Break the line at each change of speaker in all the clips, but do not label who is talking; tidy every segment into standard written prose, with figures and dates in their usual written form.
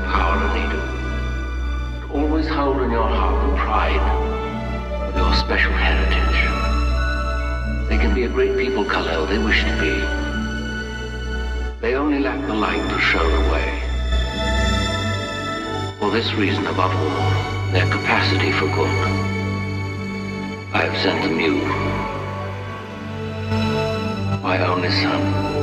power than they do. But always hold in your heart the pride of your special heritage. They can be a great people, Kal-El, they wish to be. They only lack the light to show the way. For this reason, above all, their capacity for good, I have sent them you, my only son.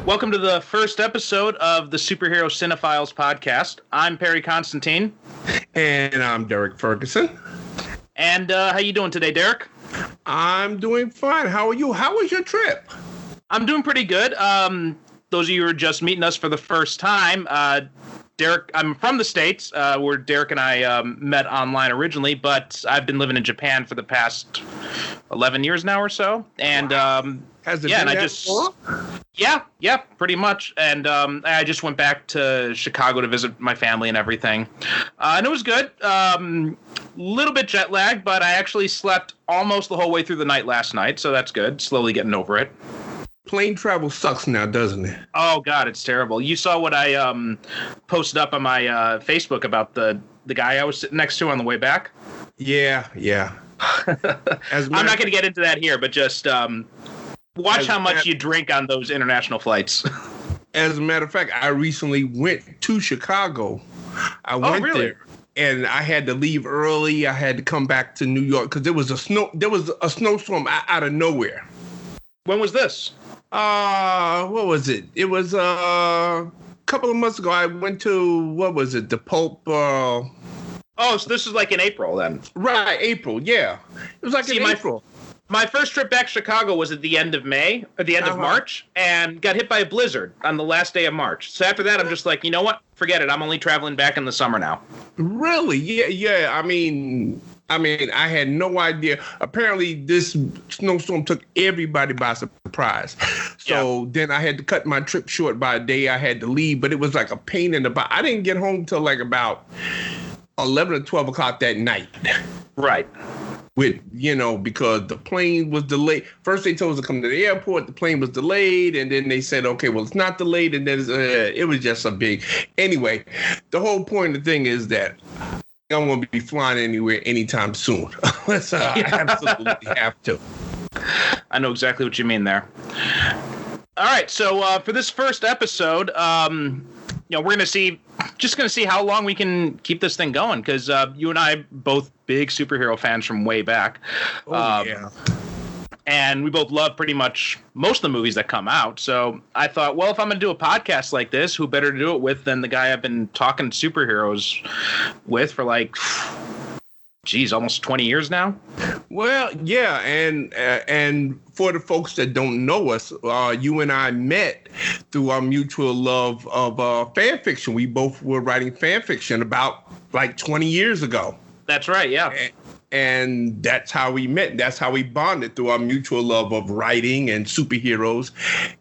Welcome to the first episode of the Superhero Cinephiles podcast. I'm Perry Constantine.
And I'm Derrick Ferguson.
And how you doing today, Derrick?
I'm doing fine. How are you? How was your trip?
I'm doing pretty good. Those of you who are just meeting us for the first time, Derrick, I'm from the States, where Derrick and I met online originally, but I've been living in Japan for the past 11 years now or so. And
wow. Has it been that long?
Yeah, pretty much. And I just went back to Chicago to visit my family and everything. And it was good. Little bit jet lagged, but I actually slept almost the whole way through the night last night, so that's good. Slowly getting over it.
Plane travel sucks now, doesn't it?
Oh, God, it's terrible. You saw what I posted up on my Facebook about the guy I was sitting next to on the way back?
Yeah.
I'm not going to get into that here, but just watch how much you drink on those international flights.
As a matter of fact, I recently went to Chicago. I went there, and I had to leave early. I had to come back to New York because there was a snowstorm out of nowhere.
When was this?
What was it? It was a couple of months ago. I went to, what was it? The Pulp.
Oh, so this is like in April then?
Right, April. Yeah, it was like in April.
My first trip back to Chicago was at the end of May, or the end of March, and got hit by a blizzard on the last day of March. So after that, I'm just like, you know what? Forget it. I'm only traveling back in the summer now.
Really? Yeah. I mean, I had no idea. Apparently, this snowstorm took everybody by surprise. So Then I had to cut my trip short by a day. I had to leave, but it was like a pain in the butt. I didn't get home till like about 11 or 12 o'clock that night.
Right.
Because the plane was delayed. First they told us to come to the airport. The plane was delayed, and then they said, okay, well, it's not delayed, and then it was just a big. Anyway, the whole point of the thing is that I don't want to be flying anywhere anytime soon. Unless I absolutely have to.
I know exactly what you mean there. All right, so for this first episode, we're going to see how long we can keep this thing going, because you and I both big superhero fans from way back.
Yeah.
And we both love pretty much most of the movies that come out. So I thought, well, if I'm going to do a podcast like this, who better to do it with than the guy I've been talking superheroes with for like, almost 20 years now.
Well, yeah, and for the folks that don't know us, you and I met through our mutual love of fan fiction. We both were writing fan fiction about like 20 years ago.
That's right, yeah.
And that's how we met. That's how we bonded, through our mutual love of writing and superheroes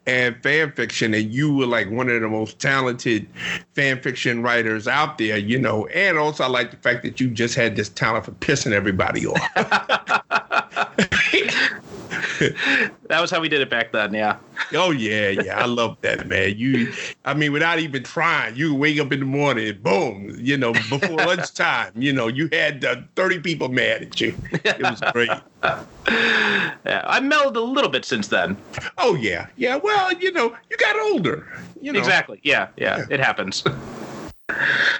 and fan fiction. And you were like one of the most talented fan fiction writers out there, And also I like the fact that you just had this talent for pissing everybody off.
That was how we did it back then, yeah.
Oh, yeah. I love that, man. Without even trying, you wake up in the morning, boom, before lunchtime, you had 30 people mad at you. It was great.
Yeah, I mellowed a little bit since then.
Oh, yeah. Yeah, well, you got older.
Exactly. Yeah, it happens. All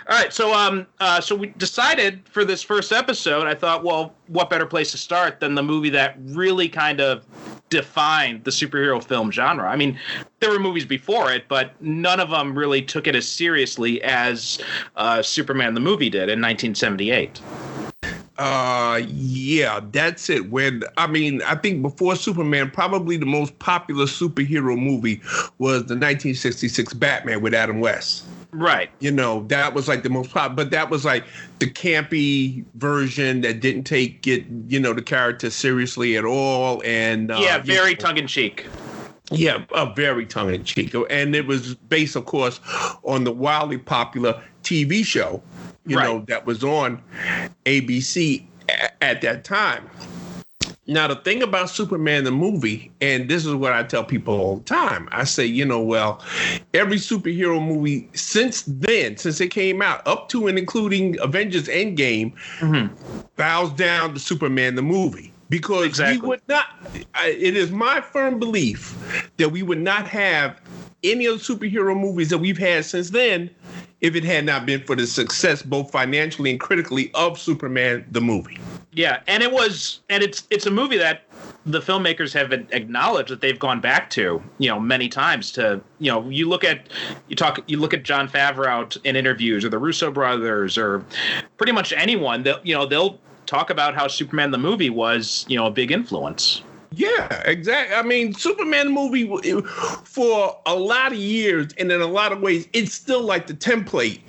right, so we decided for this first episode, I thought, well, what better place to start than the movie that really kind of defined the superhero film genre? I mean, there were movies before it, but none of them really took it as seriously as Superman the movie did in 1978.
Yeah, that's it. I think before Superman, probably the most popular superhero movie was the 1966 Batman with Adam West.
Right.
That was like the most popular, but that was like the campy version that didn't take the character seriously at all. And
very tongue-in-cheek.
Yeah, very tongue-in-cheek. And it was based, of course, on the wildly popular TV show, that was on ABC at that time. Now, the thing about Superman the movie, and this is what I tell people all the time, I say, every superhero movie since it came out, up to and including Avengers Endgame, bows down to Superman the movie. Because we would not, it is my firm belief that we would not have any of the superhero movies that we've had since then if it had not been for the success, both financially and critically, of Superman the movie.
Yeah, and it's a movie that the filmmakers have acknowledged that they've gone back to, many times. You look at Jon Favreau in interviews, or the Russo brothers, or pretty much anyone that they'll talk about how Superman the movie was, a big influence.
Yeah, exactly. I mean, Superman the movie, for a lot of years and in a lot of ways, it's still like the template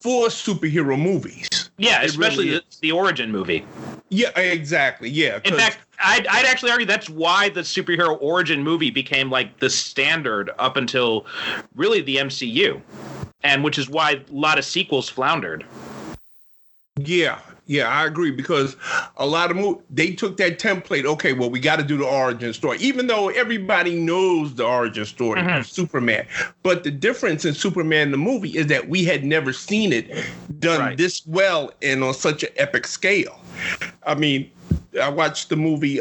for superhero movies.
Yeah, especially the origin movie.
Yeah, exactly. Yeah.
In fact, I'd actually argue that's why the superhero origin movie became like the standard up until really the MCU, and which is why a lot of sequels floundered.
Yeah, I agree, because a lot of they took that template. Okay, well, we got to do the origin story, even though everybody knows the origin story of Superman. But the difference in Superman the movie is that we had never seen it done this well and on such an epic scale. I mean, I watched the movie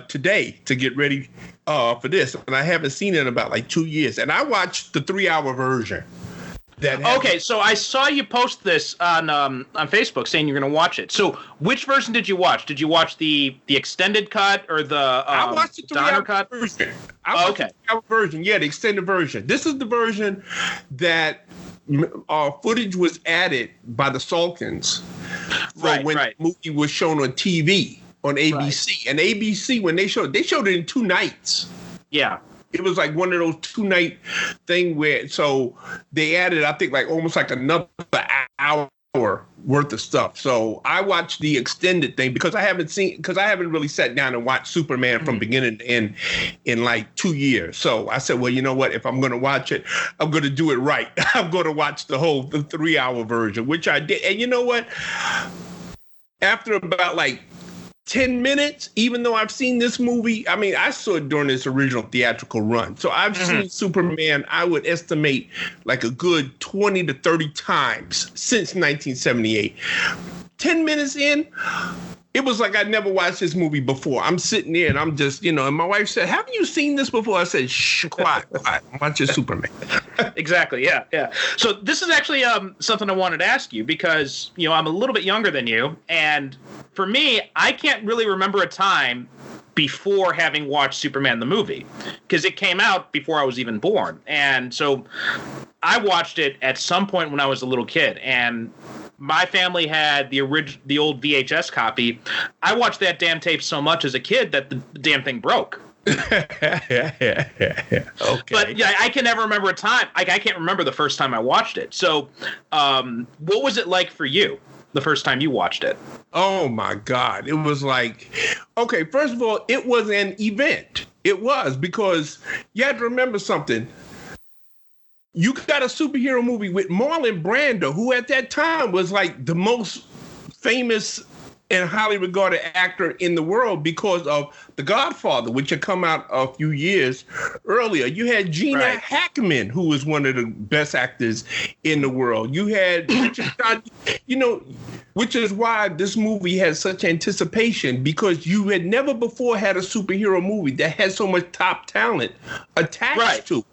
today to get ready for this, and I haven't seen it in about like 2 years. And I watched the 3-hour version. Okay,
so I saw you post this on Facebook saying you're going to watch it. So which version did you watch? Did you watch the extended cut or the
I watched the 3-hour
cut
version. The 3-hour version. Yeah, the extended version. This is the version that footage was added by the Salkins when the movie was shown on TV on ABC. And ABC, when they showed it in 2 nights.
Yeah.
It was like one of those 2-night thing where, so they added, I think, like almost like another hour worth of stuff. So I watched the extended thing because I haven't really sat down and watched Superman from beginning to end in like 2 years. So I said, well, you know what? If I'm going to watch it, I'm going to do it right. I'm going to watch the 3-hour version, which I did. And you know what? After about like 10 minutes, even though I've seen this movie, I mean, I saw it during its original theatrical run. So I've seen Superman, I would estimate, like a good 20 to 30 times since 1978. 10 minutes in, it was like I'd never watched this movie before. I'm sitting there and I'm just, and my wife said, haven't you seen this before? I said, shh, quiet, watch your Superman.
Exactly, yeah. So this is actually something I wanted to ask you because, I'm a little bit younger than you. And for me, I can't really remember a time before having watched Superman the movie because it came out before I was even born. And so I watched it at some point when I was a little kid, and my family had the old VHS copy. I watched that damn tape so much as a kid that the damn thing broke.
Okay.
But yeah, I can never remember a time. I can't remember the first time I watched it. So what was it like for you the first time you watched it?
Oh my God. It was like, okay, first of all, it was an event. It was, because you had to remember something. You got a superhero movie with Marlon Brando, who at that time was like the most famous and highly regarded actor in the world because of The Godfather, which had come out a few years earlier. You had Gina Hackman, who was one of the best actors in the world. You had Richard Scott, which is why this movie has such anticipation, because you had never before had a superhero movie that had so much top talent attached to.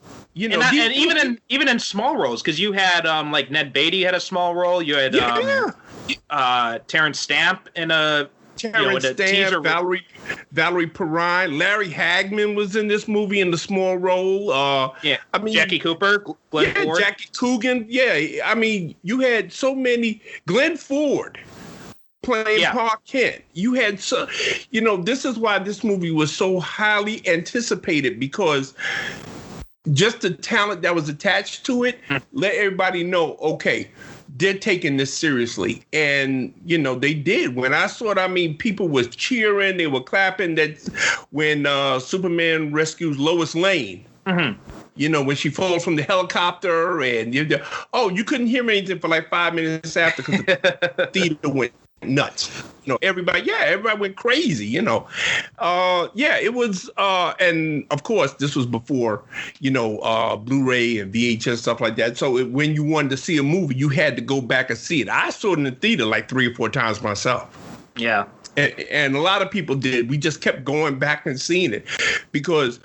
And even in small roles, because you had like Ned Beatty had a small role. You had Terrence Stamp in a teaser.
Valerie Perrine, Larry Hagman was in this movie in the small role.
Jackie Cooper, Glenn Ford,
Jackie Coogan. Yeah, I mean, you had so many. Glenn Ford playing Clark Kent. You had this is why this movie was so highly anticipated, because just the talent that was attached to it, let everybody know, okay, they're taking this seriously. And, they did. When I saw it, I mean, people was cheering, they were clapping. That when Superman rescues Lois Lane, when she falls from the helicopter, and you couldn't hear anything for like 5 minutes after because the theater went nuts. Everybody went crazy. It was, and of course this was before, Blu-ray and VHS stuff like that. So when you wanted to see a movie, you had to go back and see it. I saw it in the theater like 3 or 4 times myself.
Yeah,
and a lot of people did. We just kept going back and seeing it because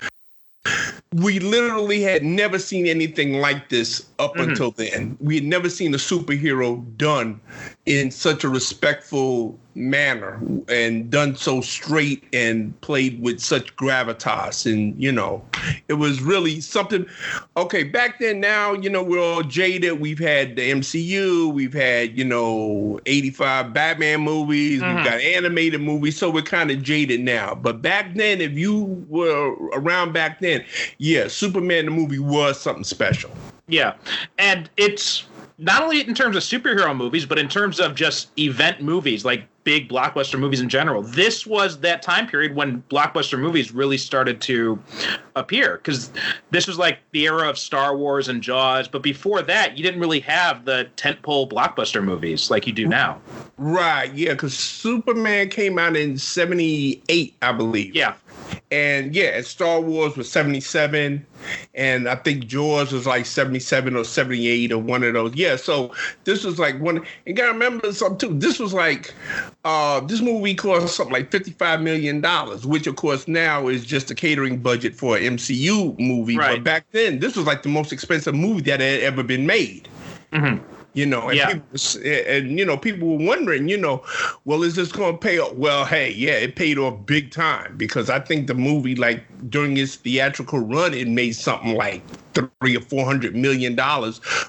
we literally had never seen anything like this up until then. We had never seen a superhero done in such a respectful manner and done so straight and played with such gravitas. And, it was really something. Okay, back then, now, we're all jaded. We've had the MCU. We've had, 85 Batman movies. We've got animated movies. So we're kind of jaded now. But back then, if you were around back then, Superman the movie was something special.
Yeah. And it's not only in terms of superhero movies, but in terms of just event movies, like big blockbuster movies in general. This was that time period when blockbuster movies really started to appear, because this was like the era of Star Wars and Jaws. But before that, you didn't really have the tentpole blockbuster movies like you do now. Right.
Yeah. Because Superman came out in 78, I believe.
Yeah.
And Star Wars was 77, and I think Jaws was like 77 or 78 or one of those. Yeah, so this was like one. And gotta remember something too. This was like this movie cost something like $55 million, which of course now is just a catering budget for an MCU movie.
Right.
But back then, this was like the most expensive movie that had ever been made. People were wondering, well, is this going to pay off? Well, hey, it paid off big time, because I think the movie, like during its theatrical run, it made something like $300 or $400 million,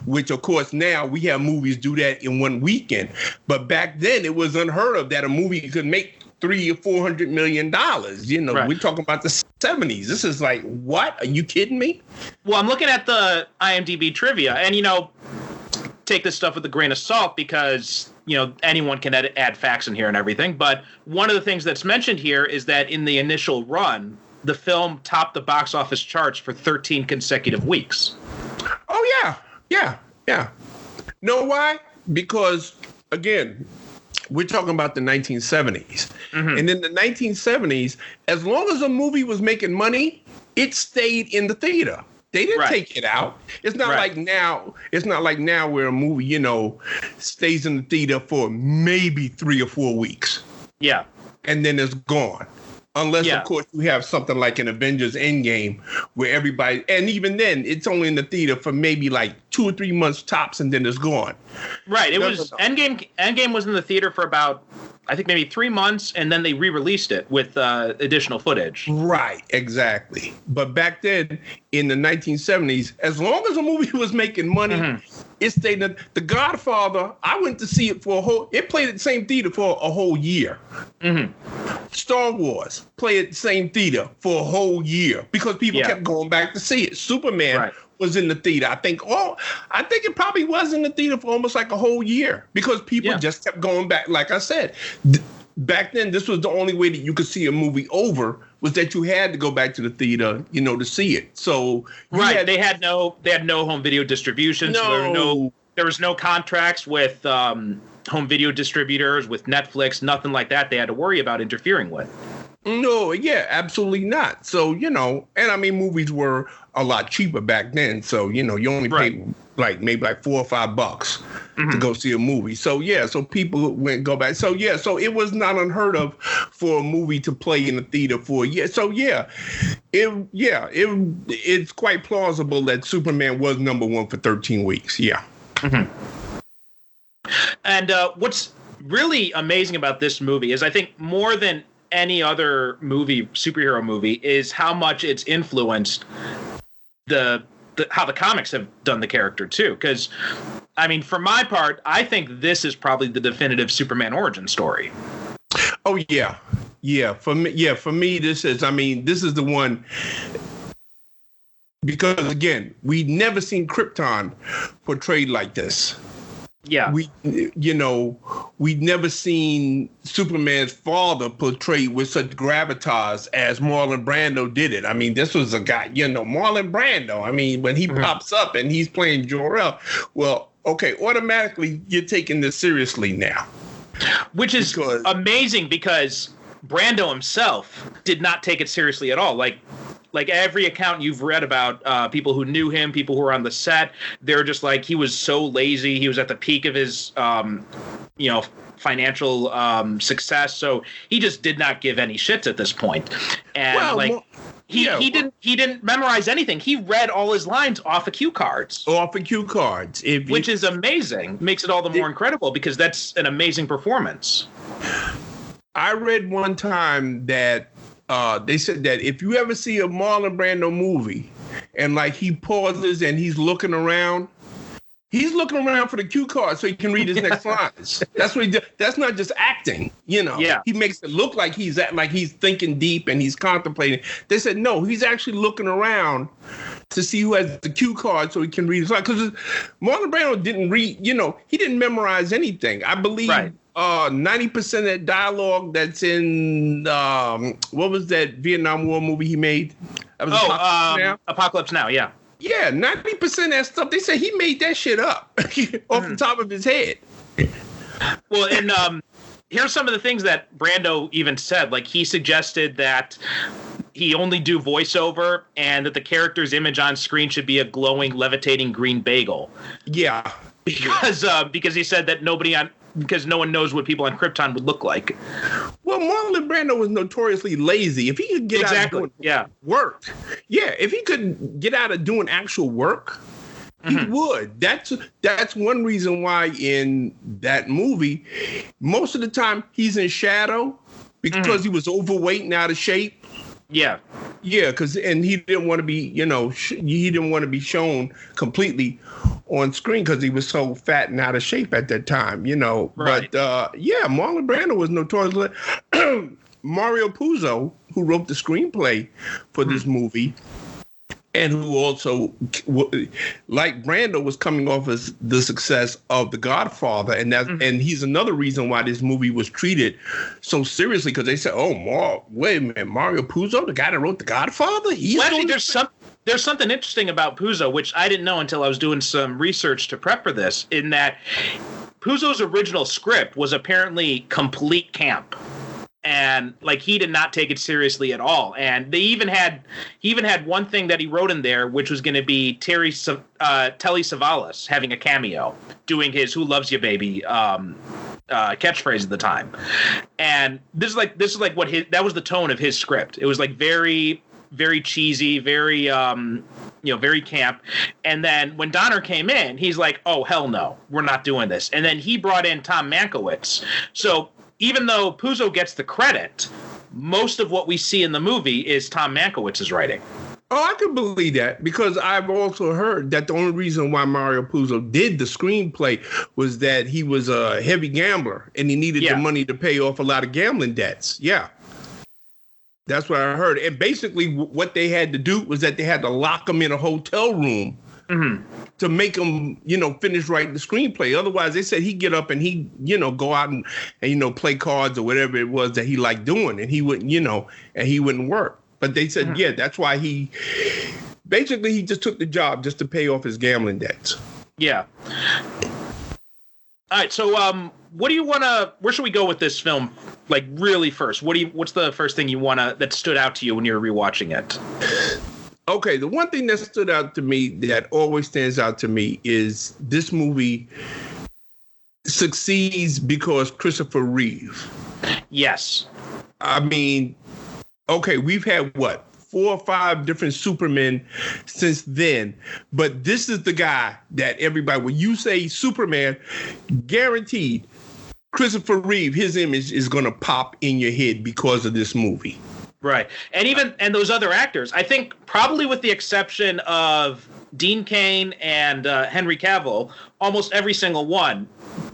which of course now we have movies do that in one weekend. But back then it was unheard of that a movie could make $300 or $400 million. Right. We're talking about the 70s. This is like, what? Are you kidding me?
Well, I'm looking at the IMDb trivia, and take this stuff with a grain of salt, because anyone can add facts in here and everything. But one of the things that's mentioned here is that in the initial run, the film topped the box office charts for 13 consecutive weeks.
Oh yeah. Know why? Because again, we're talking about the 1970s. And in the 1970s, as long as a movie was making money, it stayed in the theater. They didn't take it out. It's not like now. It's not like now where a movie, stays in the theater for maybe 3 or 4 weeks.
Yeah.
And then it's gone. Unless, of course, you have something like an Avengers Endgame where everybody, and even then, it's only in the theater for maybe like 2 or 3 months tops, and then it's gone.
Right. Endgame was in the theater for about, I think, maybe 3 months, and then they re-released it with additional footage.
Right. Exactly. But back then, in the 1970s, as long as a movie was making money, it stayed in The Godfather. I went to see it it played at the same theater for a whole year. Star Wars played at the same theater for a whole year because people kept going back to see it. Superman was in the theater. I think it probably was in the theater for almost like a whole year because people just kept going back. Like I said, back then, this was the only way that you could see a movie over, was that you had to go back to the theater, to see it. So
they had no home video distribution.
No.
So there was no contracts with home video distributors, with Netflix, nothing like that they had to worry about interfering with.
No, absolutely not. So, and I mean, movies were a lot cheaper back then. So, you only paid maybe $4 or $5 to go see a movie. So, so people went go back. So, so it was not unheard of for a movie to play in the theater for a year. So, it's quite plausible that Superman was number one for 13 weeks. Yeah.
And what's really amazing about this movie is, I think more than any other superhero movie, is how much it's influenced how the comics have done the character too. Because, I mean, for my part, I think this is probably the definitive Superman origin story.
Oh yeah. For me, this is the one. because again, we'd never seen Krypton portrayed like this.
Yeah.
We'd never seen Superman's father portrayed with such gravitas as Marlon Brando did it. I mean, this was a guy, Marlon Brando. I mean, when he pops up and he's playing Jor-El, well, okay, automatically you're taking this seriously now.
Which is amazing because Brando himself did not take it seriously at all. Like every account you've read about people who knew him, people who were on the set, they're just like, he was so lazy. He was at the peak of his, financial success. So he just did not give any shits at this point. And he didn't memorize anything. He read all his lines off of cue cards. Which is amazing. Makes it all the more incredible because that's an amazing performance.
I read one time that they said that if you ever see a Marlon Brando movie and like he pauses and he's looking around for the cue card so he can read his next lines. That's what he does. That's not just acting, Yeah. He makes it look like he's thinking deep and he's contemplating. They said no, he's actually looking around to see who has the cue card so he can read his lines. Because Marlon Brando didn't read, he didn't memorize anything. I believe 90% of that dialogue that's in what was that Vietnam War movie he made? That was
Apocalypse Now, yeah.
Yeah, 90% of that stuff, they say he made that shit up off the top of his head.
Well, and here's some of the things that Brando even said. Like, he suggested that he only do voiceover and that the character's image on screen should be a glowing, levitating green bagel.
Yeah.
Because he said that because no one knows what people on Krypton would look like.
Well, Marlon Brando was notoriously lazy. If he could get out of doing work, if he could get out of doing actual work, he would. That's one reason why in that movie, most of the time he's in shadow because he was overweight and out of shape.
Yeah.
Yeah, and he didn't want to be, he didn't want to be shown completely on screen because he was so fat and out of shape at that time, Right. But Marlon Brando was notorious. Mario Puzo, who wrote the screenplay for this movie, and who also, like Brando, was coming off as the success of The Godfather, and and he's another reason why this movie was treated so seriously, because they said, wait a minute, Mario Puzo, the guy that wrote The Godfather?
There's something interesting about Puzo, which I didn't know until I was doing some research to prep for this, in that Puzo's original script was apparently complete camp. And he did not take it seriously at all. And he even had one thing that he wrote in there, which was going to be Telly Savalas having a cameo, doing his "Who Loves You, Baby" catchphrase at the time. And this is what that was the tone of his script. It was very, very cheesy, very very camp. And then when Donner came in, he's like, "Oh hell no, we're not doing this." And then he brought in Tom Mankiewicz. So even though Puzo gets the credit, most of what we see in the movie is Tom Mankiewicz's writing.
Oh, I can believe that, because I've also heard that the only reason why Mario Puzo did the screenplay was that he was a heavy gambler and he needed the money to pay off a lot of gambling debts. Yeah. That's what I heard. And basically what they had to do was that they had to lock him in a hotel room to make him, finish writing the screenplay. Otherwise, they said he'd get up and he'd, go out and play cards or whatever it was that he liked doing, and he wouldn't, and he wouldn't work. But they said, that's why he just took the job just to pay off his gambling debts.
Yeah. All right. So, what do you want to? Where should we go with this film? Really first. What's the first thing that stood out to you when you were rewatching it?
Okay, the one thing that stood out to me, that always stands out to me, is this movie succeeds because Christopher Reeve.
Yes.
I mean, okay, we've had 4 or 5 different Supermen since then, but this is the guy that everybody, when you say Superman, guaranteed Christopher Reeve, his image is going to pop in your head because of this movie.
Right. And those other actors, I think probably with the exception of Dean Cain and Henry Cavill, almost every single one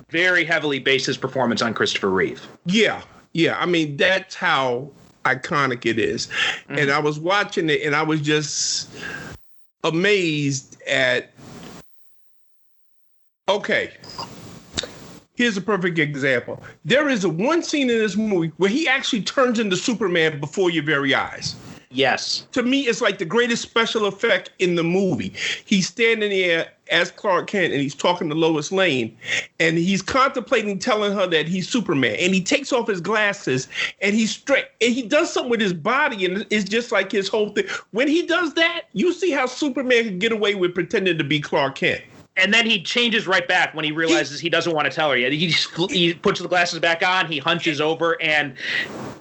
very heavily based his performance on Christopher Reeve.
Yeah. Yeah. I mean, that's how iconic it is. And I was watching it and I was just amazed at. Okay. Here's a perfect example. There is one scene in this movie where he actually turns into Superman before your very eyes.
Yes.
To me, it's like the greatest special effect in the movie. He's standing there as Clark Kent, and he's talking to Lois Lane, and he's contemplating telling her that he's Superman. And he takes off his glasses, and he's straight, and he does something with his body, and it's just like his whole thing. When he does that, you see how Superman can get away with pretending to be Clark Kent.
And then he changes right back when he realizes he doesn't want to tell her yet. He puts the glasses back on, he hunches over, and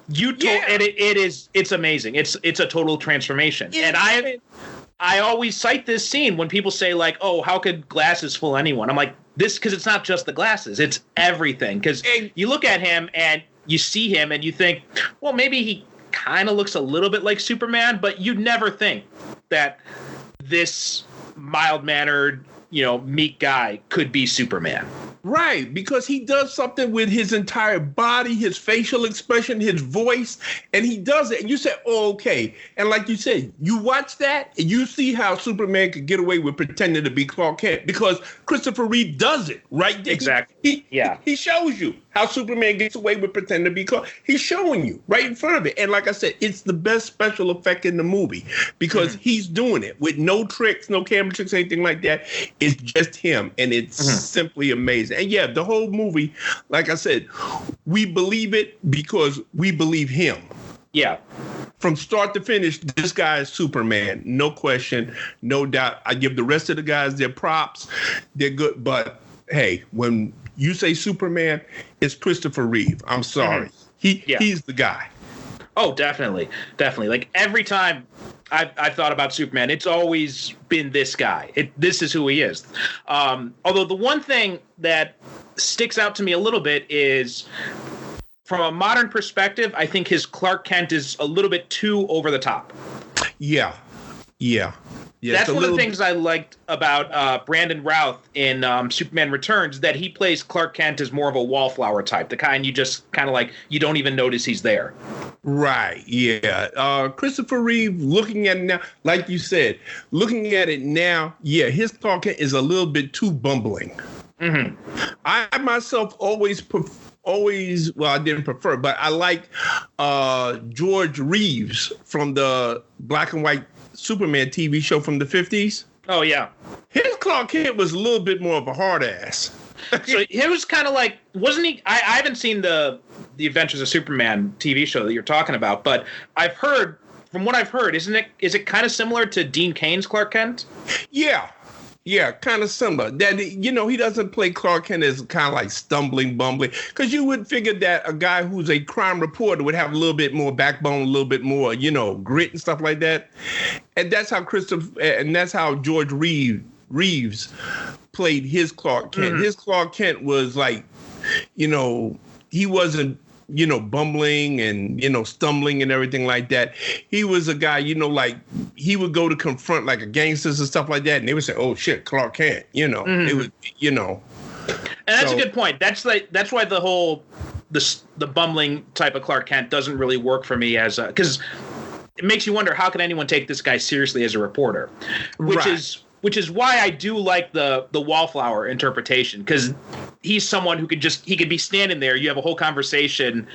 it's amazing. It's a total transformation. And I always cite this scene when people say, like, oh, how could glasses fool anyone? I'm like, because it's not just the glasses, it's everything. Because you look at him and you see him and you think, well, maybe he kind of looks a little bit like Superman, but you'd never think that this mild-mannered, meek guy could be Superman.
Right, because he does something with his entire body, his facial expression, his voice, and he does it. And you say, oh, okay. And like you said, you watch that and you see how Superman could get away with pretending to be Clark Kent because Christopher Reeve does it, right?
Exactly.
He shows you how Superman gets away with pretending to be Clark. He's showing you right in front of it. And like I said, it's the best special effect in the movie because he's doing it with no tricks, no camera tricks, anything like that. It's just him, and it's simply amazing. And yeah, the whole movie, like I said, we believe it because we believe him.
Yeah.
From start to finish, this guy is Superman. No question, no doubt. I give the rest of the guys their props. They're good. But hey, when you say Superman, it's Christopher Reeve. I'm sorry. He's the guy.
Oh, definitely. Definitely. Like every time I've thought about Superman, it's always been this guy. This is who he is. Although the one thing that sticks out to me a little bit is, from a modern perspective, I think his Clark Kent is a little bit too over the top.
Yeah.
That's one of the things I liked about Brandon Routh in Superman Returns, that he plays Clark Kent as more of a wallflower type, the kind you just kind of like, you don't even notice he's there.
Right, yeah. Christopher Reeve, looking at it now, like you said, looking at it now, yeah, his Clark Kent is a little bit too bumbling. Mm-hmm. I myself always, well, I didn't prefer, but I like George Reeves from the black and white Superman TV show from the 50s.
Oh, yeah.
His Clark Kent was a little bit more of a hard ass.
So it was kind of like, wasn't he? I haven't seen the Adventures of Superman TV show that you're talking about, but I've heard, from what I've heard, is it kind of similar to Dean Cain's Clark Kent?
Yeah, kind of similar. That, he doesn't play Clark Kent as kind of like stumbling, bumbling, because you would figure that a guy who's a crime reporter would have a little bit more backbone, a little bit more, grit and stuff like that. And that's how George Reeves played his Clark Kent. Mm-hmm. His Clark Kent was like, he wasn't, bumbling and, stumbling and everything like that. He was a guy, like he would go to confront like a gangsters and stuff like that. And they would say, oh shit, Clark Kent,
Mm-hmm.
It was,
And that's a good point. That's why the whole, the bumbling type of Clark Kent doesn't really work for me because it makes you wonder, how can anyone take this guy seriously as a reporter? Which is why I do like the wallflower interpretation, because he's someone who he could be standing there. You have a whole conversation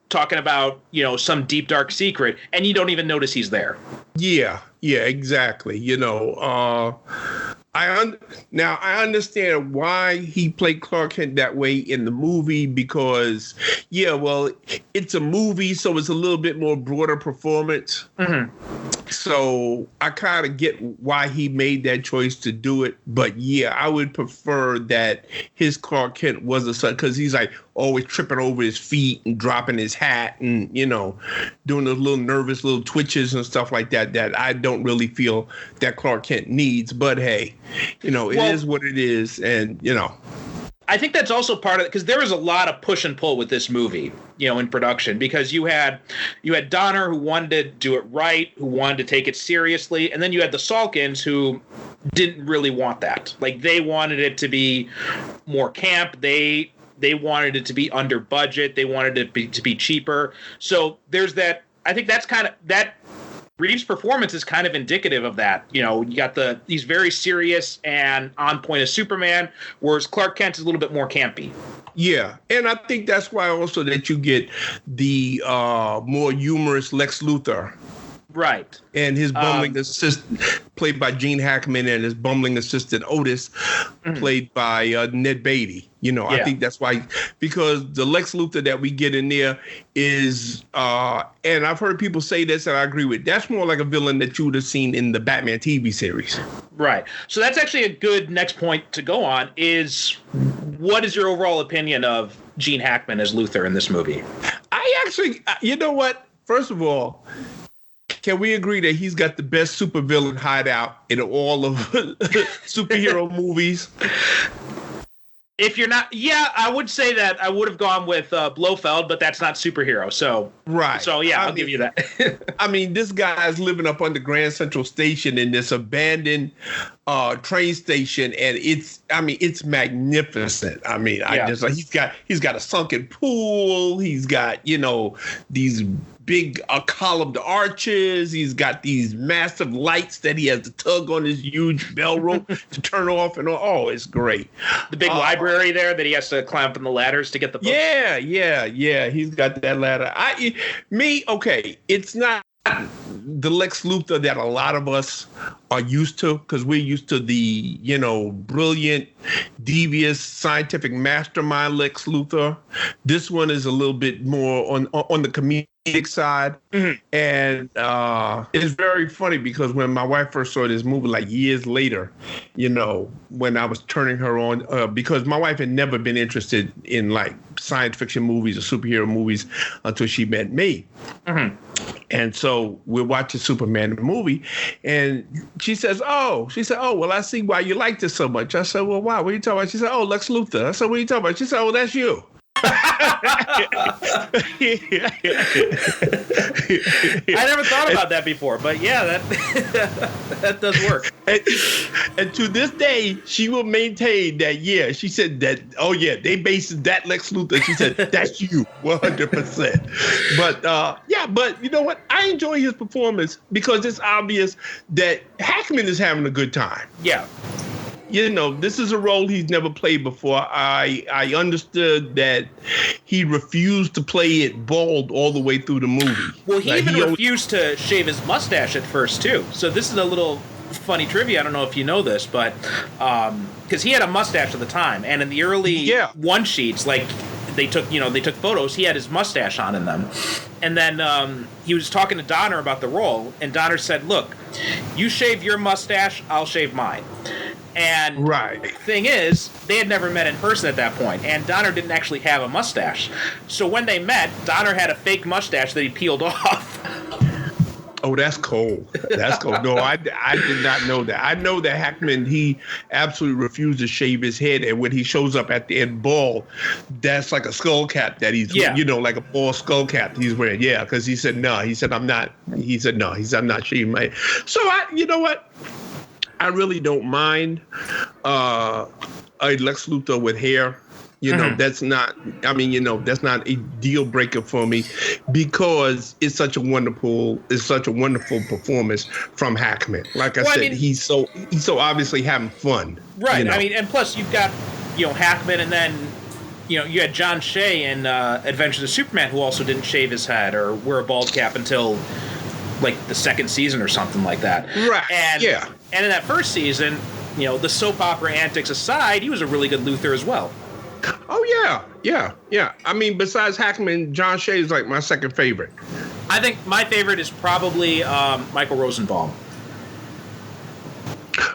talking about, some deep, dark secret, and you don't even notice he's there.
Yeah, exactly. Now I understand why he played Clark Kent that way in the movie, because, it's a movie, so it's a little bit more broader performance. Mm-hmm. So I kind of get why he made that choice to do it. But yeah, I would prefer that his Clark Kent was a son, because he's like always tripping over his feet and dropping his hat and, doing those little nervous little twitches and stuff like that, that I don't really feel that Clark Kent needs. But hey, it is what it is. And,
I think that's also part of it, because there was a lot of push and pull with this movie, in production, because you had Donner, who wanted to do it right, who wanted to take it seriously, and then you had the Salkins, who didn't really want that. Like, they wanted it to be more camp. They wanted it to be under budget. They wanted it to be cheaper. So there's that. I think that's kind of that Reeve's performance is kind of indicative of that. You know, you got he's very serious and on point as Superman, whereas Clark Kent is a little bit more campy.
Yeah, and I think that's why also that you get the more humorous Lex Luthor.
Right.
And his bumbling assistant, played by Gene Hackman, and his bumbling assistant, Otis, played by Ned Beatty. You know, I think that's why, because the Lex Luthor that we get in there is, and I've heard people say this, and I agree with, that's more like a villain that you would have seen in the Batman TV series.
Right. So that's actually a good next point to go on, is what is your overall opinion of Gene Hackman as Luthor in this movie?
I actually, you know what? First of all, can we agree that he's got the best supervillain hideout in all of superhero movies?
If you're not, I would say that I would have gone with Blofeld, but that's not superhero. So
right.
So I'll give you that.
I mean, this guy's living up on the Grand Central Station in this abandoned train station, and it's magnificent. I mean, he's got a sunken pool. He's got these big columned arches. He's got these massive lights that he has to tug on his huge bell rope to turn off and on. Oh, it's great. The
big library there that he has to climb up on the ladders to get the books.
Yeah. He's got that ladder. Okay, it's not the Lex Luthor that a lot of us are used to, because we're used to the, brilliant, devious, scientific mastermind Lex Luthor. This one is a little bit more on the comedic side. Mm-hmm. And it's very funny because when my wife first saw this movie, like years later, when I was turning her on, because my wife had never been interested in like science fiction movies or superhero movies until she met me. Mm-hmm. And so we're watching Superman the movie, and she said, oh, well, I see why you like this so much. I said, well, why? What are you talking about? She said, oh, Lex Luthor. I said, what are you talking about? She said, oh, that's you.
I never thought about that before, but yeah, that does work.
And to this day, she will maintain that. Yeah, she said that. Oh yeah, they based that Lex Luthor. She said that's you, 100%. But but you know what? I enjoy his performance because it's obvious that Hackman is having a good time.
Yeah.
This is a role he's never played before. I understood that he refused to play it bald all the way through the movie.
Well, he refused to shave his mustache at first, too. So this is a little funny trivia. I don't know if you know this, but because he had a mustache at the time, and in the early one sheets, like they took photos, he had his mustache on in them. And then he was talking to Donner about the role, and Donner said, look, you shave your mustache, I'll shave mine. And the thing is, they had never met in person at that point, and Donner didn't actually have a mustache. So when they met, Donner had a fake mustache that he peeled off.
Oh, that's cold. That's cold. No, I did not know that. I know that Hackman, he absolutely refused to shave his head, and when he shows up at the end bald, that's like a skull cap that he's, like a bald skull cap he's wearing. Yeah, because he said no. He said I'm not. He said no. He said I'm not shaving my head. So you know what? I really don't mind a Lex Luthor with hair. That's not, that's not a deal breaker for me because it's such a wonderful performance from Hackman. Like I said, he's so obviously having fun.
Right. I mean, and plus you've got, Hackman, and then, you had John Shea in Adventures of Superman, who also didn't shave his head or wear a bald cap until like the second season or something like that.
Right.
And in that first season, the soap opera antics aside, he was a really good Luthor as well.
Oh, yeah. I mean, besides Hackman, John Shea is like my second favorite.
I think my favorite is probably Michael Rosenbaum.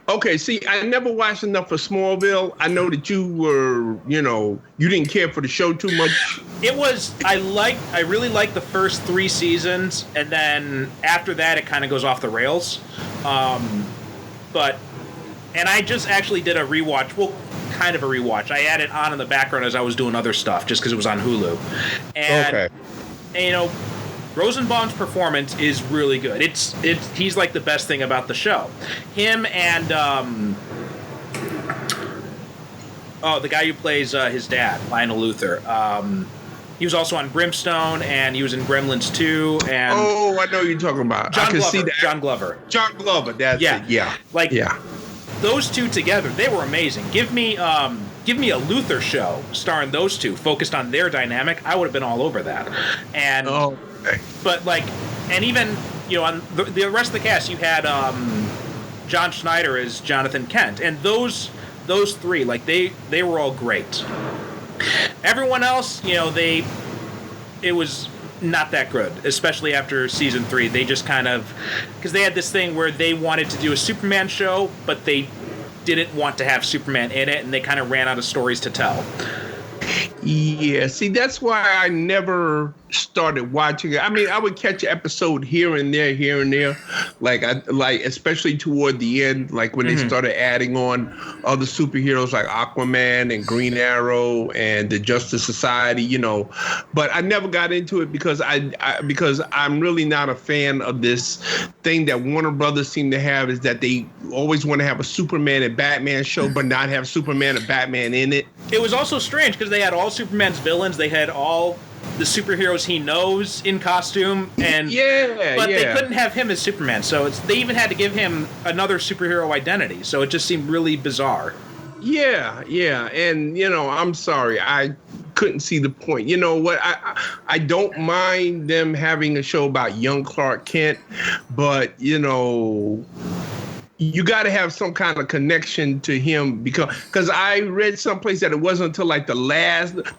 Okay, see, I never watched enough of Smallville. I know that you were, you didn't care for the show too much.
It was, I really liked the first 3 seasons, and then after that it kind of goes off the rails. And I just actually did a rewatch, well, kind of a rewatch. I had it on in the background as I was doing other stuff, just because it was on Hulu. And, Rosenbaum's performance is really good. He's like the best thing about the show. Him and the guy who plays his dad, Lionel Luthor. He was also on Brimstone, and he was in Gremlins 2. And
oh, I know who you're talking about. I can see that.
John Glover.
John Glover. That's it. Yeah.
Those two together, they were amazing. Give me a Luthor show starring those two, focused on their dynamic. I would have been all over that. And but like, and even on the rest of the cast, you had John Schneider as Jonathan Kent, and those three, like they were all great. Everyone else, it was not that good, especially after season 3. They just kind of, because they had this thing where they wanted to do a Superman show, but they didn't want to have Superman in it, and they kind of ran out of stories to tell.
Yeah, see, that's why I never started watching it. I mean, I would catch an episode here and there, like especially toward the end, like when they started adding on other superheroes like Aquaman and Green Arrow and the Justice Society, But I never got into it because I'm really not a fan of this thing that Warner Brothers seem to have, is that they always want to have a Superman and Batman show, but not have Superman and Batman in it.
It was also strange because they had all Superman's villains. They had all the superheroes he knows in costume, and but they couldn't have him as Superman. So they even had to give him another superhero identity. So it just seemed really bizarre.
Yeah, and I'm sorry, I couldn't see the point. You know what? I don't mind them having a show about young Clark Kent, but you got to have some kind of connection to him, because I read someplace that it wasn't until like the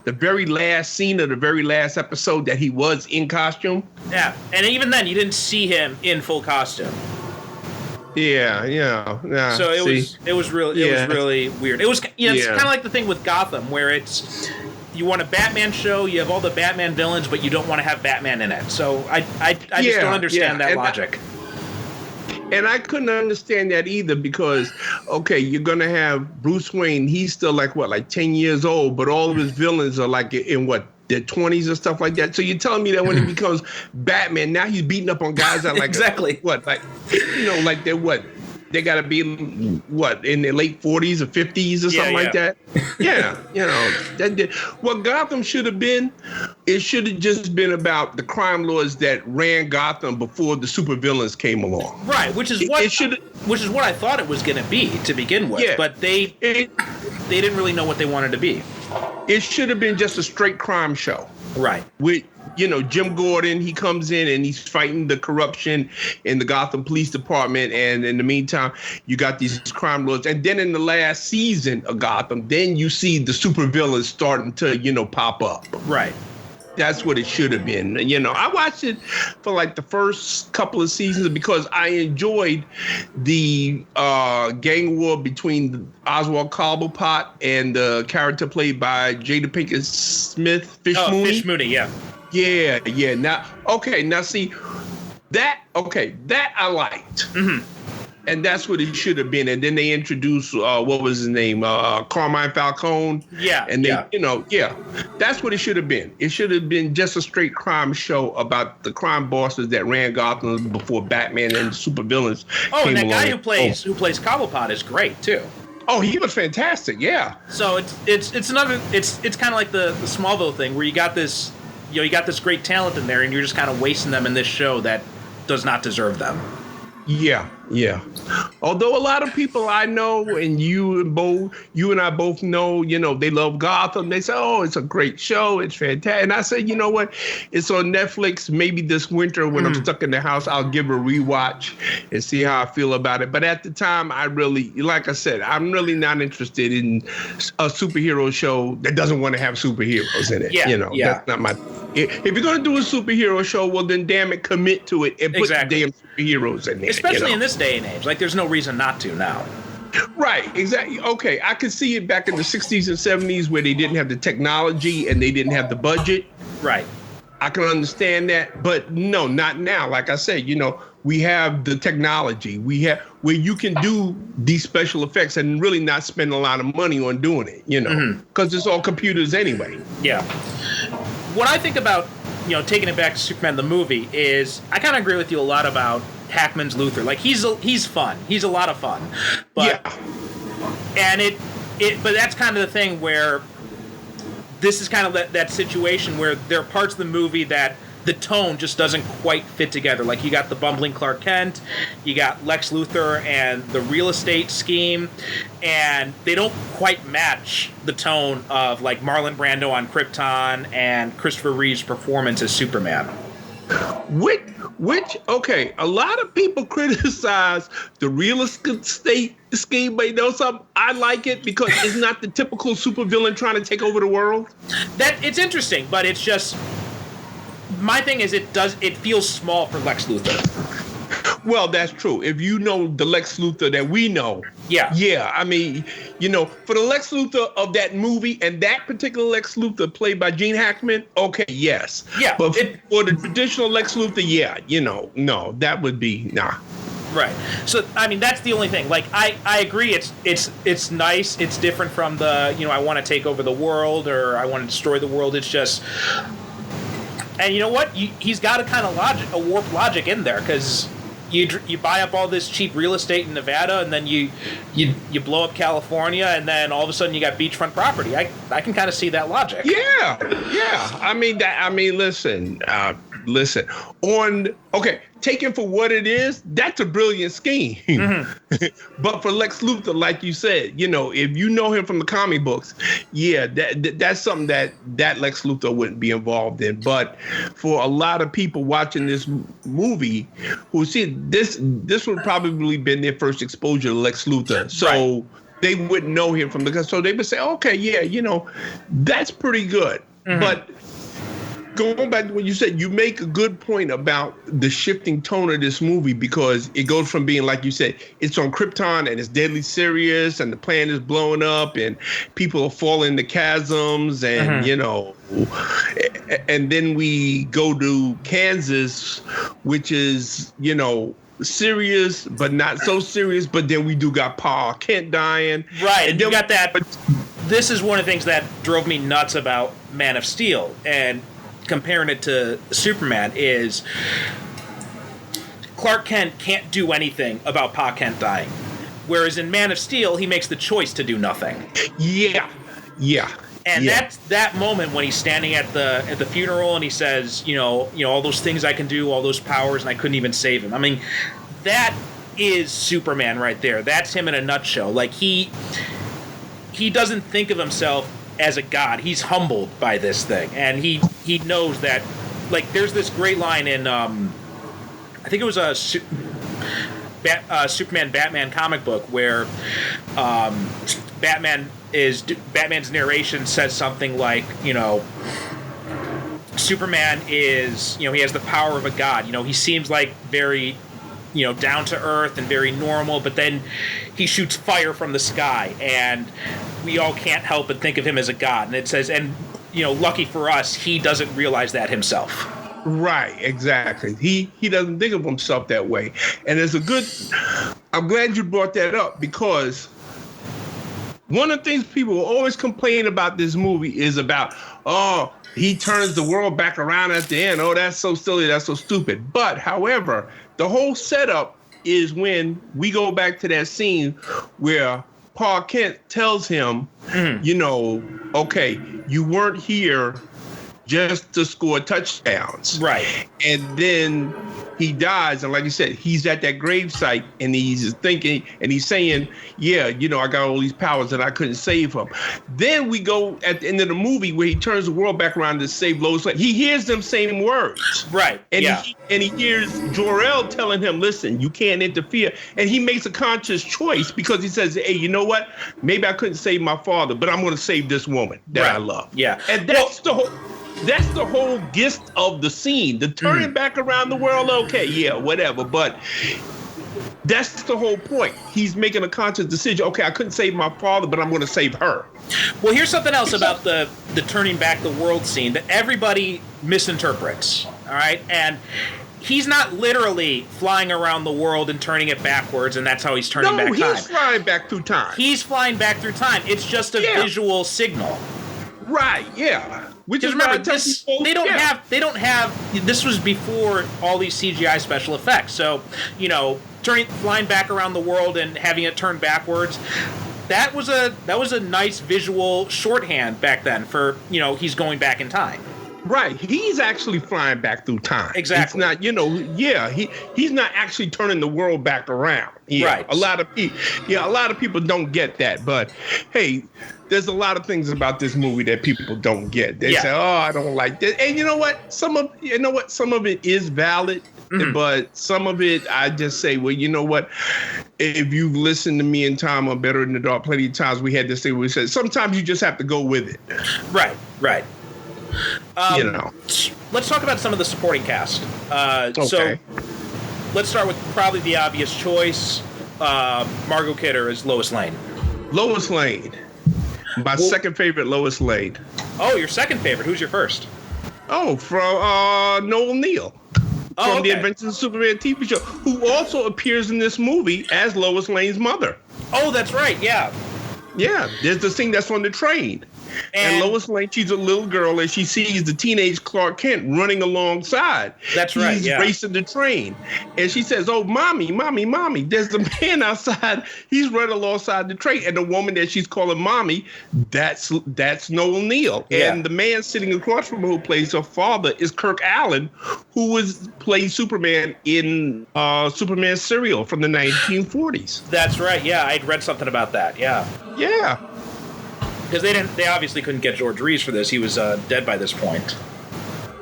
very last scene of the very last episode that he was in costume.
Yeah, and even then you didn't see him in full costume.
Yeah.
So it was really weird. It was it's kind of like the thing with Gotham, where it's, you want a Batman show, you have all the Batman villains, but you don't want to have Batman in it. So I just don't understand that logic.
And I couldn't understand that either, because, okay, you're going to have Bruce Wayne. He's still like 10 years old, but all of his villains are like in their 20s or stuff like that. So you're telling me that when he becomes Batman, now he's beating up on guys that
exactly
they got to be in their late 40s or 50s or something like that. Yeah, what Gotham should have been, it should have just been about the crime lords that ran Gotham before the supervillains came along.
Right, which is what I thought it was going to be to begin with. Yeah, but they didn't really know what they wanted to be.
It should have been just a straight crime show.
Right.
With Jim Gordon, he comes in and he's fighting the corruption in the Gotham Police Department. And in the meantime, you got these crime lords. And then in the last season of Gotham, then you see the supervillains starting to, pop up.
Right.
That's what it should have been. I watched it for like the first couple of seasons because I enjoyed the gang war between Oswald Cobblepot and the character played by Jada Pinkett Smith, Fish Mooney.
Fish Mooney, yeah.
Yeah. Now see, that I liked. Mm-hmm. And that's what it should have been. And then they introduced, what was his name? Carmine Falcone. Yeah. And that's what it should have been. It should have been just a straight crime show about the crime bosses that ran Gotham before Batman and the supervillains came
and that
along.
Guy who plays Cobblepot is great too.
Oh, he was fantastic. Yeah.
So it's kind of like the Smallville thing, where you got this, you got this great talent in there, and you're just kind of wasting them in this show that does not deserve them.
Yeah. Although a lot of people I know, and you and I both know, they love Gotham. They say, "Oh, it's a great show. It's fantastic." And I say, you know what? It's on Netflix. Maybe this winter when I'm stuck in the house, I'll give a rewatch and see how I feel about it. But at the time, like I said, I'm really not interested in a superhero show that doesn't want to have superheroes in it. That's not my. If you're gonna do a superhero show, well then, damn it, commit to it and put the damn superheroes in there.
Especially in this day and age, like there's no reason not to now.
Right, exactly. Okay, I could see it back in the 60s and 70s where they didn't have the technology and they didn't have the budget.
Right.
I can understand that, but no, not now. Like I said, we have the technology. We have where you can do these special effects and really not spend a lot of money on doing it, because it's all computers anyway.
Yeah. What I think about, taking it back to Superman the movie is I kind of agree with you a lot about Hackman's Luthor. Like he's fun. He's a lot of fun. But but that's kind of the thing where this is kind of that situation where there are parts of the movie that the tone just doesn't quite fit together. Like, you got the bumbling Clark Kent, you got Lex Luthor and the real estate scheme, and they don't quite match the tone of, like, Marlon Brando on Krypton and Christopher Reeve's performance as Superman.
Which, okay, a lot of people criticize the real estate scheme, but you know something? I like it because it's not the typical supervillain trying to take over the world.
It's interesting, but it's just... My thing is, it feels small for Lex Luthor.
Well, that's true. If you know the Lex Luthor that we know, yeah. I mean, you know, for the Lex Luthor of that movie and that particular Lex Luthor played by Gene Hackman, okay, yes.
Yeah.
But for the traditional Lex Luthor, yeah, you know, no, that would be nah.
Right. So, I mean, that's the only thing. Like, I agree. It's nice. It's different from the, you know, I want to take over the world or I want to destroy the world. It's just. And you know what? He's got a kind of a warped logic in there, because you buy up all this cheap real estate in Nevada, and then you blow up California, and then all of a sudden you got beachfront property. I can kind of see that logic.
Yeah. I mean, listen. Take it for what it is. That's a brilliant scheme. Mm-hmm. But for Lex Luthor, like you said, you know, if you know him from the comic books, yeah, that's something that Lex Luthor wouldn't be involved in. But for a lot of people watching this movie who see this would probably been their first exposure to Lex Luthor. So. Right. They wouldn't know him so they would say, okay, yeah, you know, that's pretty good. Mm-hmm. But going back to what you said, you make a good point about the shifting tone of this movie, because it goes from being, like you said, it's on Krypton and it's deadly serious and the planet is blowing up and people are falling into chasms and, you know, and then we go to Kansas, which is, you know, serious but not so serious, but then we do got Paul Kent dying,
right? And you got that. But this is one of the things that drove me nuts about Man of Steel and comparing it to Superman is Clark Kent can't do anything about Pa Kent dying, whereas in Man of Steel he makes the choice to do nothing.
Yeah.
And that's that moment when he's standing at the funeral and he says, you know, all those things I can do, all those powers, and I couldn't even save him. I mean, that is Superman right there. That's him in a nutshell. Like, he doesn't think of himself as a god. He's humbled by this thing, and he knows that. Like, there's this great line in I think it was a Superman Batman comic book where Batman's narration says something like, you know, Superman is, you know, he has the power of a god. You know, he seems like very, you know, down to earth and very normal, but then he shoots fire from the sky, and we all can't help but think of him as a god. And it says, and, you know, lucky for us, he doesn't realize that himself.
Right, exactly. He doesn't think of himself that way. And I'm glad you brought that up, because one of the things people will always complain about this movie is about, oh, he turns the world back around at the end. Oh, that's so silly. That's so stupid. But, however, the whole setup is when we go back to that scene where Paul Kent tells him, you know, okay, you weren't here just to score touchdowns.
Right.
And then he dies, and like you said, he's at that gravesite, and he's thinking, and he's saying, yeah, you know, I got all these powers and I couldn't save him. Then we go at the end of the movie where he turns the world back around to save Lois Lane. He hears them same words.
Right.
And he hears Jor-El telling him, listen, you can't interfere. And he makes a conscious choice, because he says, hey, you know what? Maybe I couldn't save my father, but I'm going to save this woman that I love.
Yeah.
And that's the whole gist of the scene. The turning back around the world, okay, yeah, whatever. But that's the whole point. He's making a conscious decision. Okay, I couldn't save my father, but I'm going to save her.
Well, here's something else about the turning back the world scene that everybody misinterprets, all right? And he's not literally flying around the world and turning it backwards, and that's how he's turning back time.
No, he's flying back through time.
He's flying back through time. It's just a visual signal.
Right, yeah.
Which is, remember, they don't have. This was before all these CGI special effects. So, you know, flying back around the world and having it turn backwards. that was a nice visual shorthand back then for, he's going back in time.
Right, he's actually flying back through time.
Exactly.
It's not, he's not actually turning the world back around. Yeah,
right.
A lot of people don't get that. But hey, there's a lot of things about this movie that people don't get. They say, "Oh, I don't like this," and you know what? Some of it is valid. Mm-hmm. But some of it, I just say, well, you know what? If you've listened to me in Time or Better in the Dark, plenty of times we had this thing where we said, sometimes you just have to go with it.
Right. Let's talk about some of the supporting cast.
Okay.
So let's start with probably the obvious choice. Margot Kidder is Lois Lane.
Lois Lane. My second favorite Lois Lane.
Oh, your second favorite. Who's your first?
Oh, from Noel Neal. From the Adventures of Superman TV show, who also appears in this movie as Lois Lane's mother.
Oh, that's right. Yeah.
Yeah. There's the scene that's on the train. And Lois Lane, she's a little girl, and she sees the teenage Clark Kent running alongside.
That's right.
He's racing the train. And she says, "Oh, mommy, there's the man outside. He's running alongside the train." And the woman that she's calling mommy, that's Noel Neal.
Yeah.
And the man sitting across from her who plays her father is Kirk Allen, who played Superman in Superman serial from the 1940s.
That's right. Yeah, I'd read something about that. Yeah.
Yeah.
Because they obviously couldn't get George Reeves for this. He was dead by this point.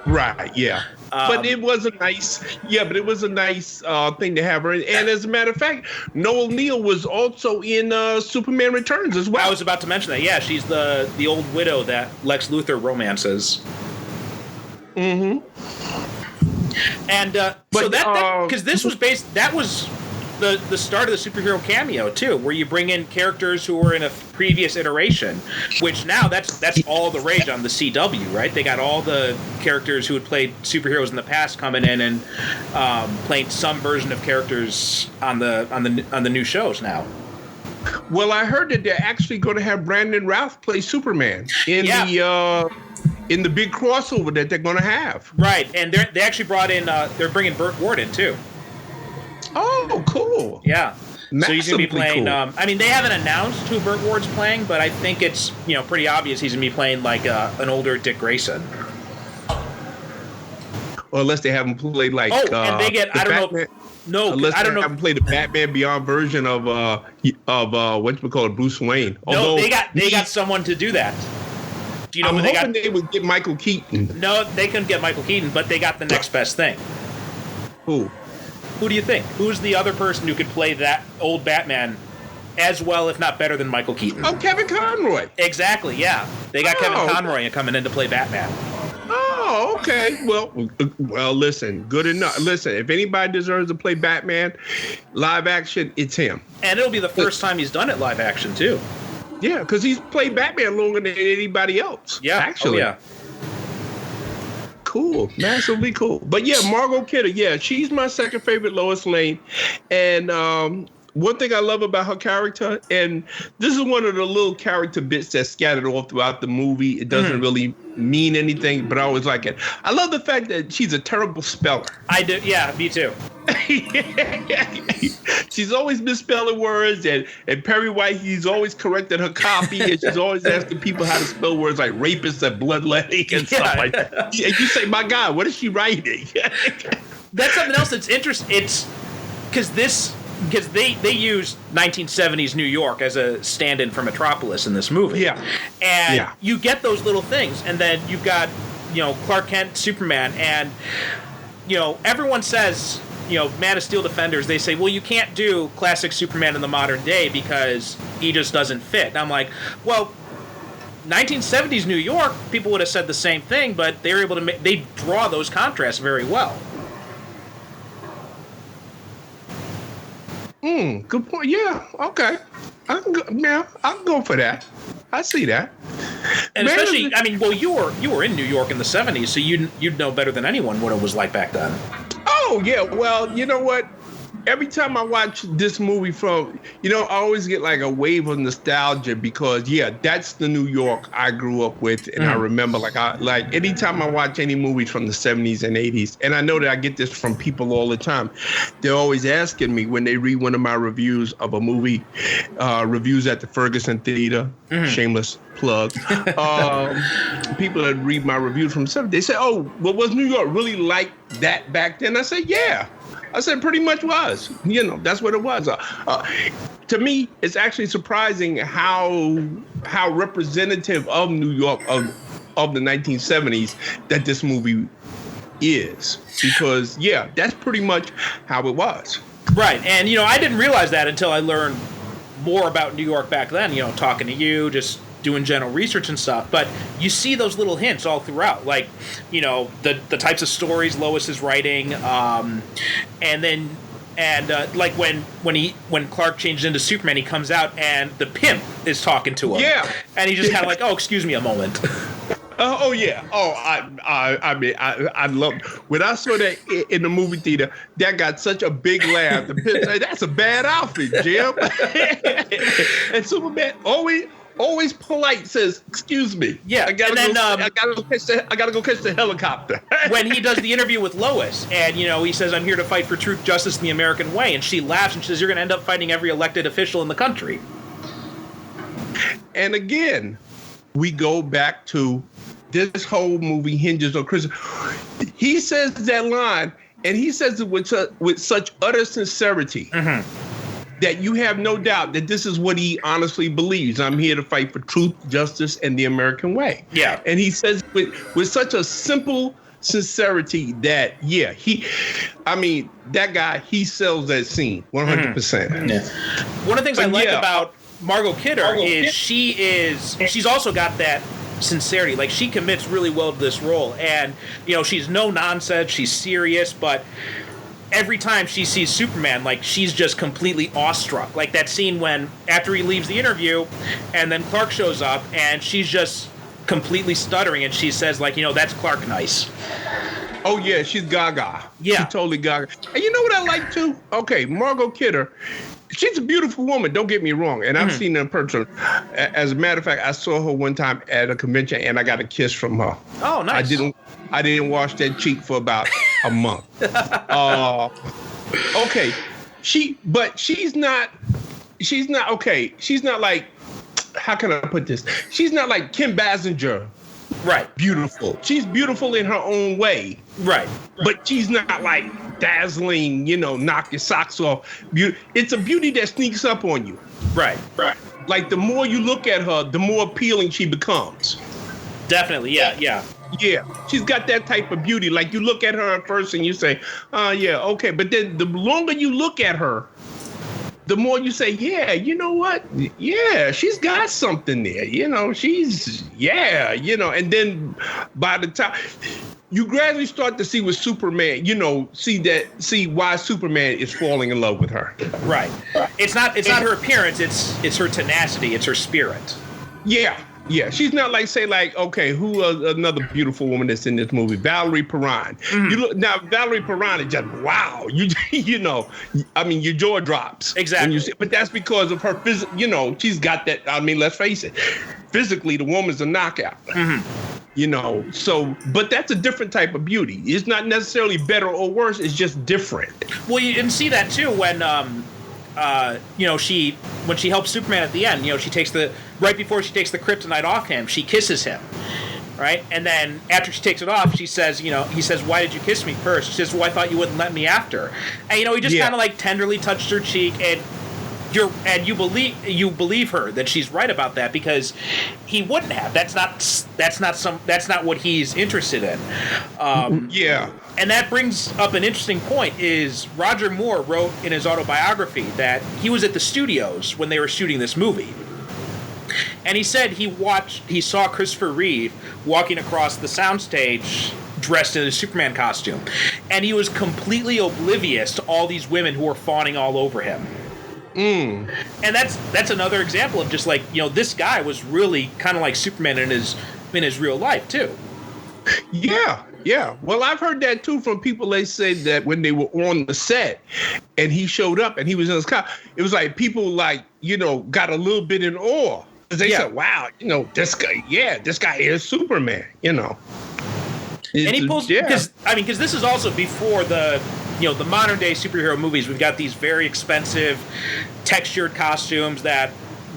Right, yeah. But it was a nice thing to have her in. And as a matter of fact, Noel Neal was also in Superman Returns as well.
I was about to mention that. Yeah, she's the old widow that Lex Luthor romances.
Mm-hmm.
And because this was that was the start of the superhero cameo too, where you bring in characters who were in a previous iteration, which now that's all the rage on the CW, right? They got all the characters who had played superheroes in the past coming in and playing some version of characters on the new shows now.
Well, I heard that they're actually going to have Brandon Routh play Superman in the big crossover that they're going to have.
Right, and they actually brought in they're bringing Burt Ward in too.
Oh, cool.
Yeah.
Massively
so he's going to be playing,
cool.
They haven't announced who Burt Ward's playing, but I think it's, pretty obvious he's going to be playing like an older Dick Grayson.
Or unless they have him play like...
and they get, I don't
Batman.
know. No,
unless
I don't know.
Have him play the Batman Beyond version of Bruce Wayne.
No, they got someone to do that. Do you know
I'm
who they
hoping
got?
they would get Michael Keaton.
No, they couldn't get Michael Keaton, but they got the next best thing.
Who?
Who do you think? Who's the other person who could play that old Batman as well, if not better than Michael Keaton?
Oh, Kevin Conroy.
Exactly, yeah. They got Kevin Conroy coming in to play Batman.
Oh, okay. Well, listen, good enough. Listen, if anybody deserves to play Batman live action, it's him.
And it'll be the first time he's done it live action, too.
Yeah, because he's played Batman longer than anybody else.
Yeah,
actually.
Oh, yeah.
Cool, massively cool. But yeah, Margot Kidder, she's my second favorite Lois Lane. And one thing I love about her character, and this is one of the little character bits that's scattered all throughout the movie. It doesn't really mean anything, but I always like it. I love the fact that she's a terrible speller.
I do, yeah, me too.
She's always misspelling words, and Perry White, he's always correcting her copy, and she's always asking people how to spell words like rapist and bloodletting and stuff like that. And you say, my God, what is she writing?
That's something else that's interesting. It's because they used 1970s New York as a stand-in for Metropolis in this movie.
Yeah.
And you get those little things, and then you've got, Clark Kent, Superman, and, everyone says, Man of Steel defenders, they say, well, you can't do classic Superman in the modern day because he just doesn't fit. And I'm like, well, 1970s New York, people would have said the same thing, but they were able to they draw those contrasts very well.
Good point. Yeah, okay. I can go for that. I see that.
And especially, you were in New York in the 70s, so you'd know better than anyone what it was like back then.
Oh, yeah. Well, you know what? every time I watch this movie from, I always get like a wave of nostalgia because, that's the New York I grew up with. And I remember like anytime I watch any movies from the 70s and 80s, and I know that I get this from people all the time, they're always asking me when they read one of my reviews of a movie, reviews at the Ferguson Theater, shameless plug. People that read my reviews from the 70s, they say, oh, well, was New York really like that back then? I said, yeah. I said pretty much was. That's what it was. To me, it's actually surprising how representative of New York of the 1970s that this movie is. Because, that's pretty much how it was.
Right. And, I didn't realize that until I learned more about New York back then, talking to you, just doing general research and stuff. But you see those little hints all throughout, like, the types of stories Lois is writing, like when Clark changes into Superman, he comes out and the pimp is talking to him.
Yeah.
And he just kind of like, oh, excuse me a moment.
Oh yeah. Oh, I mean, I loved when I saw that in the movie theater. That got such a big laugh. The pimp said, "That's a bad outfit, Jim." And Superman always polite, says, "Excuse me."
Yeah,
I gotta go catch the helicopter.
When he does the interview with Lois, and he says, "I'm here to fight for truth, justice, and the American way," and she laughs and she says, "You're going to end up fighting every elected official in the country."
And again, we go back to this whole movie hinges on Chris. He says that line, and he says it with such utter sincerity. That you have no doubt that this is what he honestly believes. I'm here to fight for truth, justice, and the American way.
Yeah.
And he says with such a simple sincerity that, that guy, he sells that scene 100%.
Yeah. One of the things I like about Margot Kidder is she's also got that sincerity. Like, she commits really well to this role. And, she's no nonsense. She's serious, but every time she sees Superman, like, she's just completely awestruck. Like that scene when, after he leaves the interview, and then Clark shows up, and she's just completely stuttering, and she says, like, that's Clark nice.
Oh, yeah, she's gaga.
Yeah.
She's totally gaga. And you know what I like, too? Okay, Margot Kidder, she's a beautiful woman, don't get me wrong. And I've seen her in person. As a matter of fact, I saw her one time at a convention, and I got a kiss from her.
Oh, nice.
I didn't wash that cheek for about a month. Okay. She's not like, how can I put this? She's not like Kim Basinger.
Right.
Beautiful. She's beautiful in her own way.
Right.
But she's not like dazzling, knock your socks off. It's a beauty that sneaks up on you.
Right. Right.
Like, the more you look at her, the more appealing she becomes.
Definitely. Yeah. Yeah.
Yeah, she's got that type of beauty. Like, you look at her at first and you say, okay. But then the longer you look at her, the more you say, yeah, you know what? Yeah, she's got something there. And then by the time you gradually start to see with Superman, see why Superman is falling in love with her.
Right. It's not her appearance. It's her tenacity. It's her spirit.
Yeah. Yeah, she's not like, say, like, okay, who another beautiful woman that's in this movie? Valerie Perrine. You look now, Valerie Perrine is just wow. Your jaw drops.
Exactly.
But that's because of her she's got that. Let's face it, physically, the woman's a knockout. But that's a different type of beauty. It's not necessarily better or worse. It's just different.
Well, you can see that too when when she helps Superman at the end, she takes right before she takes the kryptonite off him, she kisses him, right? And then after she takes it off, she says, he says, "Why did you kiss me first?" She says, "Well, I thought you wouldn't let me after." And he just kind of like tenderly touched her cheek, and you believe her that she's right about that, because he wouldn't have. That's not what he's interested in. And that brings up an interesting point. Is Roger Moore wrote in his autobiography that he was at the studios when they were shooting this movie, and he said he saw Christopher Reeve walking across the soundstage dressed in a Superman costume, and he was completely oblivious to all these women who were fawning all over him. And that's another example of just like, this guy was really kind of like Superman in his real life too.
Yeah, Yeah, well, I've heard that too from people. They said that when they were on the set and he showed up and he was in his car, it was like people like, got a little bit in awe. They said, wow, this guy is Superman,
And he pulls, because this is also before the modern day superhero movies. We've got these very expensive textured costumes that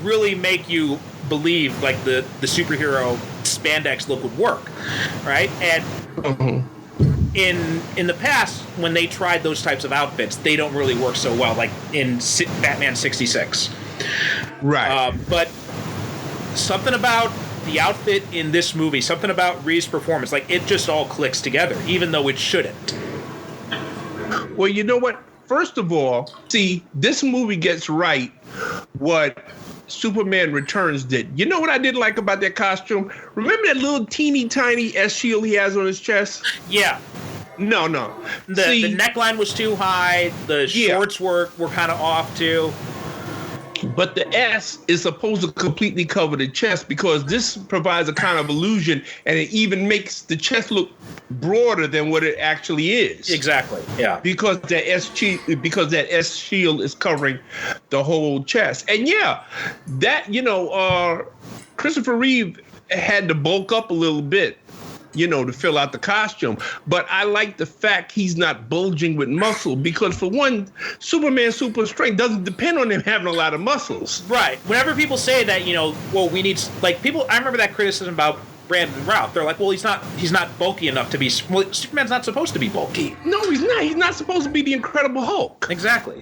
really make you believe like the superhero spandex look would work, right? And in the past, when they tried those types of outfits, they don't really work so well, like in Batman 66.
Right.
But something about the outfit in this movie, something about Reeve's performance, like it just all clicks together, even though it shouldn't.
Well, you know what? First of all, see, this movie gets right what Superman Returns did. You know what I didn't like about that costume? Remember that little teeny tiny S shield he has on his chest?
Yeah.
No.
The neckline was too high. The shorts were kind of off too.
But the S is supposed to completely cover the chest because this provides a kind of illusion, and it even makes the chest look broader than what it actually is.
Exactly. Yeah.
Because that S shield is covering the whole chest, and Christopher Reeve had to bulk up a little bit, to fill out the costume. But I like the fact he's not bulging with muscle because, for one, Superman's super strength doesn't depend on him having a lot of muscles.
Right. Whenever people say that, we need, like, people, I remember that criticism about Brandon and Ralph. They're like, well, he's not bulky enough to be, well, Superman's not supposed to be bulky.
No, he's not. He's not supposed to be the Incredible Hulk.
Exactly.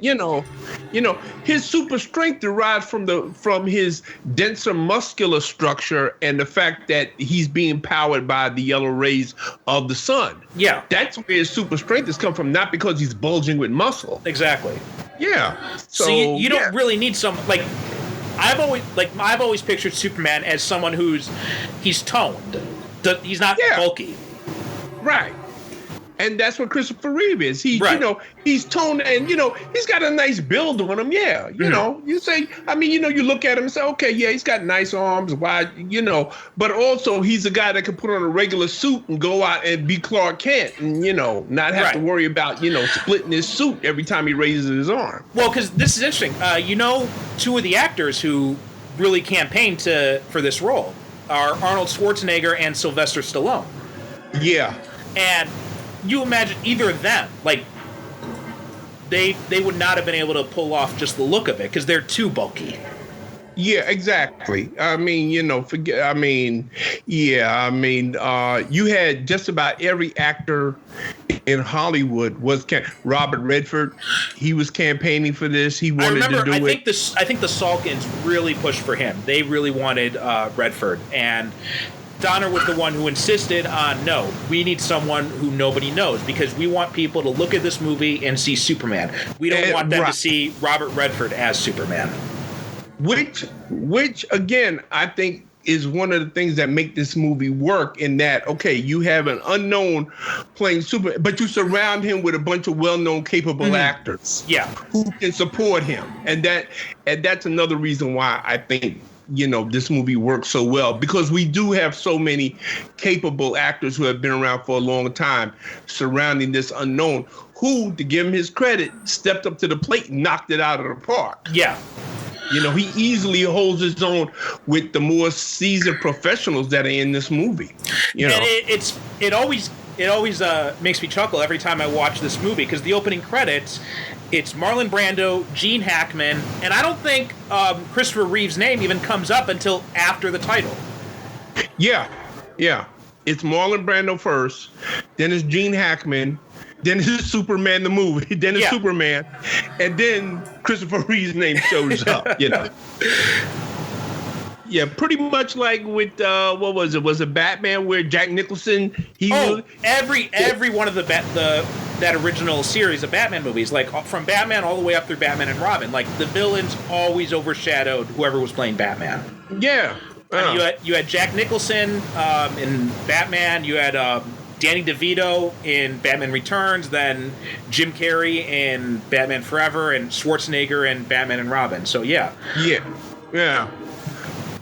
His super strength derives from his denser muscular structure and the fact that he's being powered by the yellow rays of the sun.
Yeah.
That's where his super strength has come from, not because he's bulging with muscle.
Exactly.
Yeah.
So you don't really need some, like, I've always pictured Superman as someone he's toned. He's not bulky.
Right. And that's what Christopher Reeve is. He's toned and, he's got a nice build on him. Yeah. You say, you look at him and say, okay, yeah, he's got nice arms, wide, but also he's a guy that can put on a regular suit and go out and be Clark Kent and, not have to worry about, splitting his suit every time he raises his arm.
Well, because this is interesting. Two of the actors who really campaigned for this role are Arnold Schwarzenegger and Sylvester Stallone.
Yeah.
And you imagine either of them, like, they would not have been able to pull off just the look of it because they're too bulky.
Yeah, exactly. You had just about every actor in Hollywood was Robert Redford. He was campaigning for this. He wanted to do it.
I think the Salkins really pushed for him. They really wanted Redford, and Donner was the one who insisted on, no, we need someone who nobody knows because we want people to look at this movie and see Superman. We don't want them to see Robert Redford as Superman.
Which again, I think is one of the things that make this movie work in that, okay, you have an unknown playing Superman, but you surround him with a bunch of well-known, capable actors who can support him. And that's another reason why I think this movie works so well, because we do have so many capable actors who have been around for a long time surrounding this unknown who, to give him his credit, stepped up to the plate and knocked it out of the park.
Yeah.
He easily holds his own with the more seasoned professionals that are in this movie.
And it always makes me chuckle every time I watch this movie because the opening credits, it's Marlon Brando, Gene Hackman, and I don't think Christopher Reeve's name even comes up until after the title.
Yeah. It's Marlon Brando first, then it's Gene Hackman, then it's Superman the movie, then it's Superman, and then Christopher Reeve's name shows up. Yeah, pretty much like with what was it? Was it Batman where Jack Nicholson?
Every one of that original series of Batman movies, like from Batman all the way up through Batman and Robin, like the villains always overshadowed whoever was playing Batman.
Yeah.
You had Jack Nicholson in Batman. You had Danny DeVito in Batman Returns. Then Jim Carrey in Batman Forever, and Schwarzenegger in Batman and Robin. So yeah.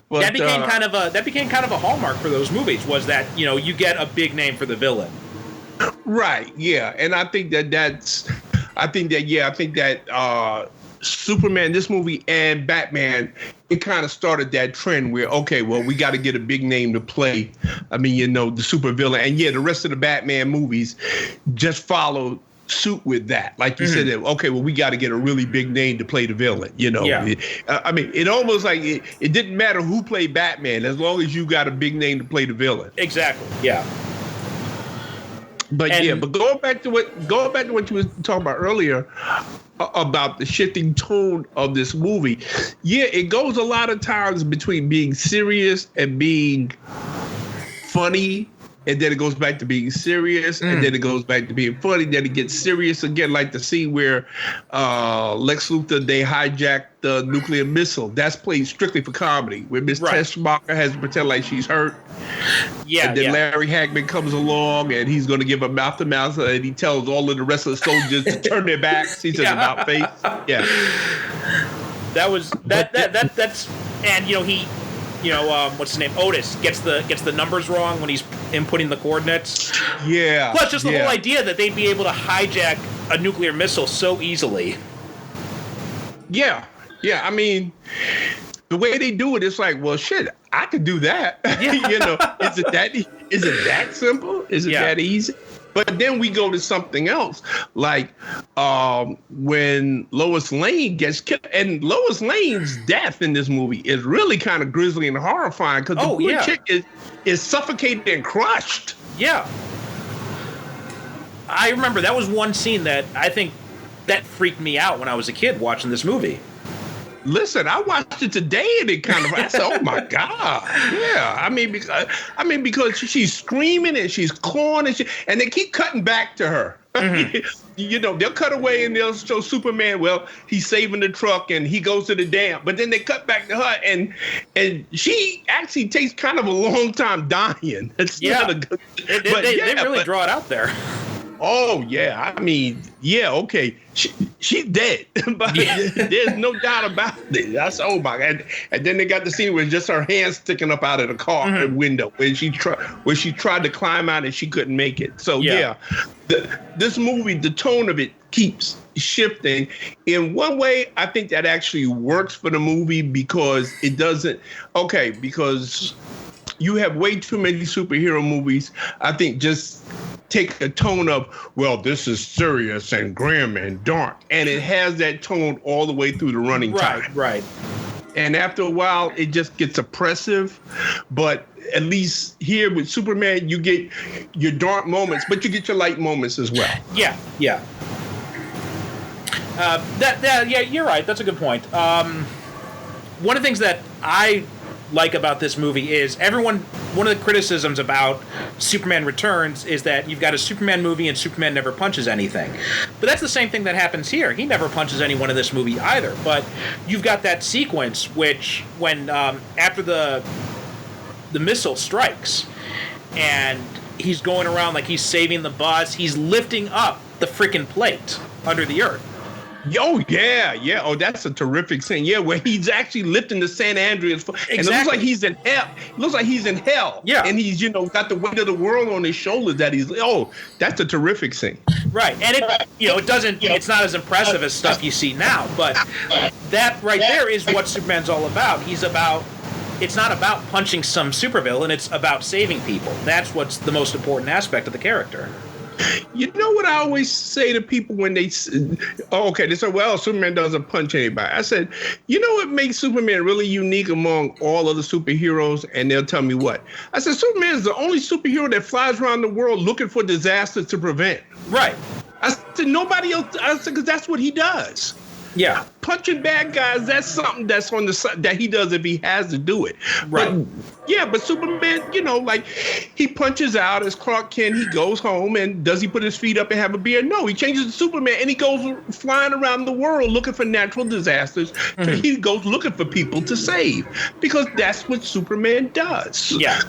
But, that became kind of a hallmark for those movies, was that you get a big name for the villain.
Right. Yeah. And I think that Superman, this movie, and Batman, it kind of started that trend where, okay, well, we got to get a big name to play. I mean, the supervillain. And yeah, the rest of the Batman movies just followed suit with that. Like you said, okay, well, we got to get a really big name to play the villain.
Yeah.
It almost like it didn't matter who played Batman as long as you got a big name to play the villain.
Exactly. Yeah.
But going back to what you were talking about earlier about the shifting tone of this movie, it goes a lot of times between being serious and being funny, and then it goes back to being serious, and then it goes back to being funny. Then it gets serious again, like the scene where Lex Luthor, they hijacked the nuclear missile. That's played strictly for comedy, where Miss Teschmacher has to pretend like she's hurt. Yeah, and then Larry Hackman comes along, and he's going to give a mouth-to-mouth, and he tells all of the rest of the soldiers to turn their backs. He says about face. Yeah.
That's and he. What's his name? Otis gets the numbers wrong when he's inputting the coordinates.
Yeah.
Plus, just the whole idea that they'd be able to hijack a nuclear missile so easily.
Yeah. Yeah. I mean, the way they do it, it's like, well, shit, I could do that. Yeah. Is it that simple? Is it that easy? But then we go to something else, like when Lois Lane gets killed. And Lois Lane's death in this movie is really kind of grisly and horrifying because the poor chick is suffocated and crushed.
Yeah. I remember that was one scene that I think that freaked me out when I was a kid watching this movie.
Listen, I watched it today and it kind of, I said, oh my God. Yeah. I mean, because she's screaming and she's clawing and they keep cutting back to her. Mm-hmm. They'll cut away and they'll show Superman, well, he's saving the truck and he goes to the dam. But then they cut back to her and she actually takes kind of a long time dying. It's not a good,
they really draw it out there.
Oh, yeah. I mean, okay. She's dead. But there's no doubt about it. That's, oh, my God. And then they got the scene where just her hands sticking up out of the car window where she tried to climb out and she couldn't make it. So, this movie, the tone of it keeps shifting. In one way, I think that actually works for the movie because it doesn't. Okay, because you have way too many superhero movies. I think just take a tone of, well, this is serious and grim and dark. And it has that tone all the way through the running time.
Right.
And after a while, it just gets oppressive. But at least here with Superman, you get your dark moments, but you get your light moments as well. Yeah.
You're right. That's a good point. One of the things that I like about this movie is one of the criticisms about Superman Returns is that you've got a Superman movie and Superman never punches anything. But that's the same thing that happens here. He never punches anyone in this movie either. But you've got that sequence which when after the missile strikes and he's going around like he's saving the bus, he's lifting up the freaking plate under the earth.
Oh, yeah. Oh, that's a terrific scene. Yeah, where he's actually lifting the San Andreas.
Exactly.
And it looks like he's in hell. Yeah. And he's, got the weight of the world on his shoulders that's a terrific scene.
Right. And it doesn't, it's not as impressive as stuff you see now, but that right there is what Superman's all about. It's not about punching some supervillain, it's about saving people. That's what's the most important aspect of the character.
You know what I always say to people when they say, well, Superman doesn't punch anybody. I said, you know what makes Superman really unique among all other superheroes? And they'll tell me what. I said, Superman is the only superhero that flies around the world looking for disasters to prevent.
Right.
I said, nobody else, because that's what he does.
Yeah.
Punching bad guys, that's something that's on the side that he does if he has to do it.
Right.
But Superman, he punches out as Clark Kent, he goes home, and does he put his feet up and have a beer? No, he changes to Superman, and he goes flying around the world looking for natural disasters. Mm-hmm. He goes looking for people to save, because that's what Superman does.
Yeah.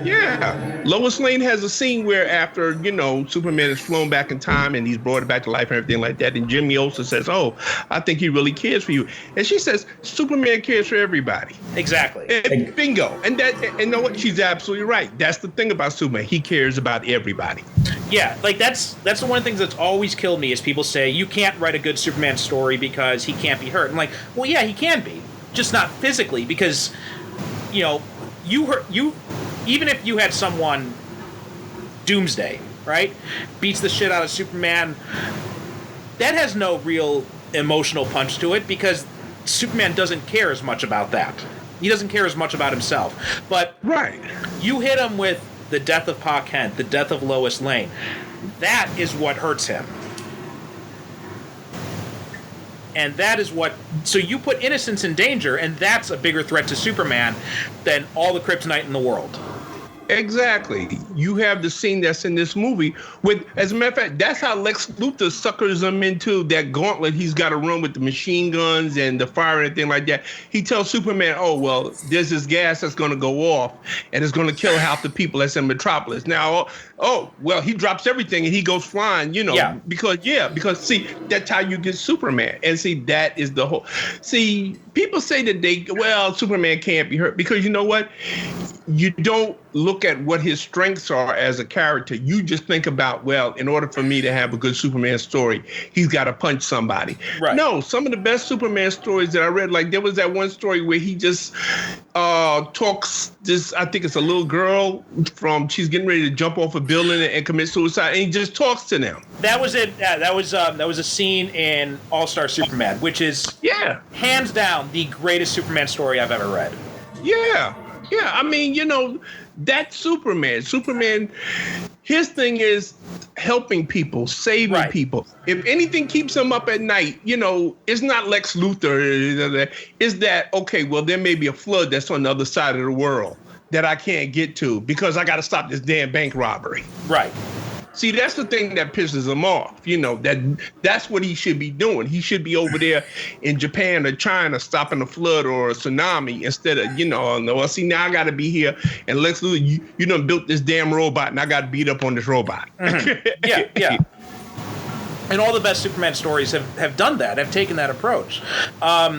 Yeah. Lois Lane has a scene where after, Superman is flown back in time and he's brought it back to life and everything like that, and Jimmy Olsen says, oh, I think he really cares for you. And she says, Superman cares for everybody.
Exactly.
And bingo. And you know what? She's absolutely right. That's the thing about Superman. He cares about everybody.
Yeah, like that's the one of the things that's always killed me is people say you can't write a good Superman story because he can't be hurt. I'm like, well, yeah, he can be, just not physically, because you even if you had someone Doomsday, right, beats the shit out of Superman, that has no real emotional punch to it because Superman doesn't care as much about that. He doesn't care as much about himself. But
right,
you hit him with the death of Pa Kent, the death of Lois Lane. That is what hurts him. And that is what... So you put innocence in danger, and that's a bigger threat to Superman than all the kryptonite in the world.
Exactly. You have the scene that's in this movie with, as a matter of fact, that's how Lex Luthor suckers him into that gauntlet he's got to run with the machine guns and the fire and everything like that. He tells Superman, oh, well, there's this gas that's going to go off and it's going to kill half the people that's in Metropolis. Now, well, he drops everything and he goes flying, because see, that's how you get Superman. And see, that is the whole, see, people say that Superman can't be hurt because you know what? You don't look at what his strengths are as a character. You just think about, well, in order for me to have a good Superman story, he's got to punch somebody. Right. No, some of the best Superman stories that I read, like there was that one story where he just talks this, I think it's a little girl she's getting ready to jump off a building and commit suicide, and he just talks to them.
That was it. That was a scene in All-Star Superman, which is hands down the greatest Superman story I've ever read.
Yeah. Yeah, I mean, that's Superman. Superman, his thing is helping people, saving people. If anything keeps him up at night, it's not Lex Luthor. It's that, okay, well, there may be a flood that's on the other side of the world that I can't get to because I got to stop this damn bank robbery. Right. See, that's the thing that pisses him off. That's what he should be doing. He should be over there in Japan or China stopping a flood or a tsunami instead of, see, now I got to be here. And Lex Luthor, you done built this damn robot and I got to beat up on this robot.
Mm-hmm. Yeah. And all the best Superman stories have done that, have taken that approach. What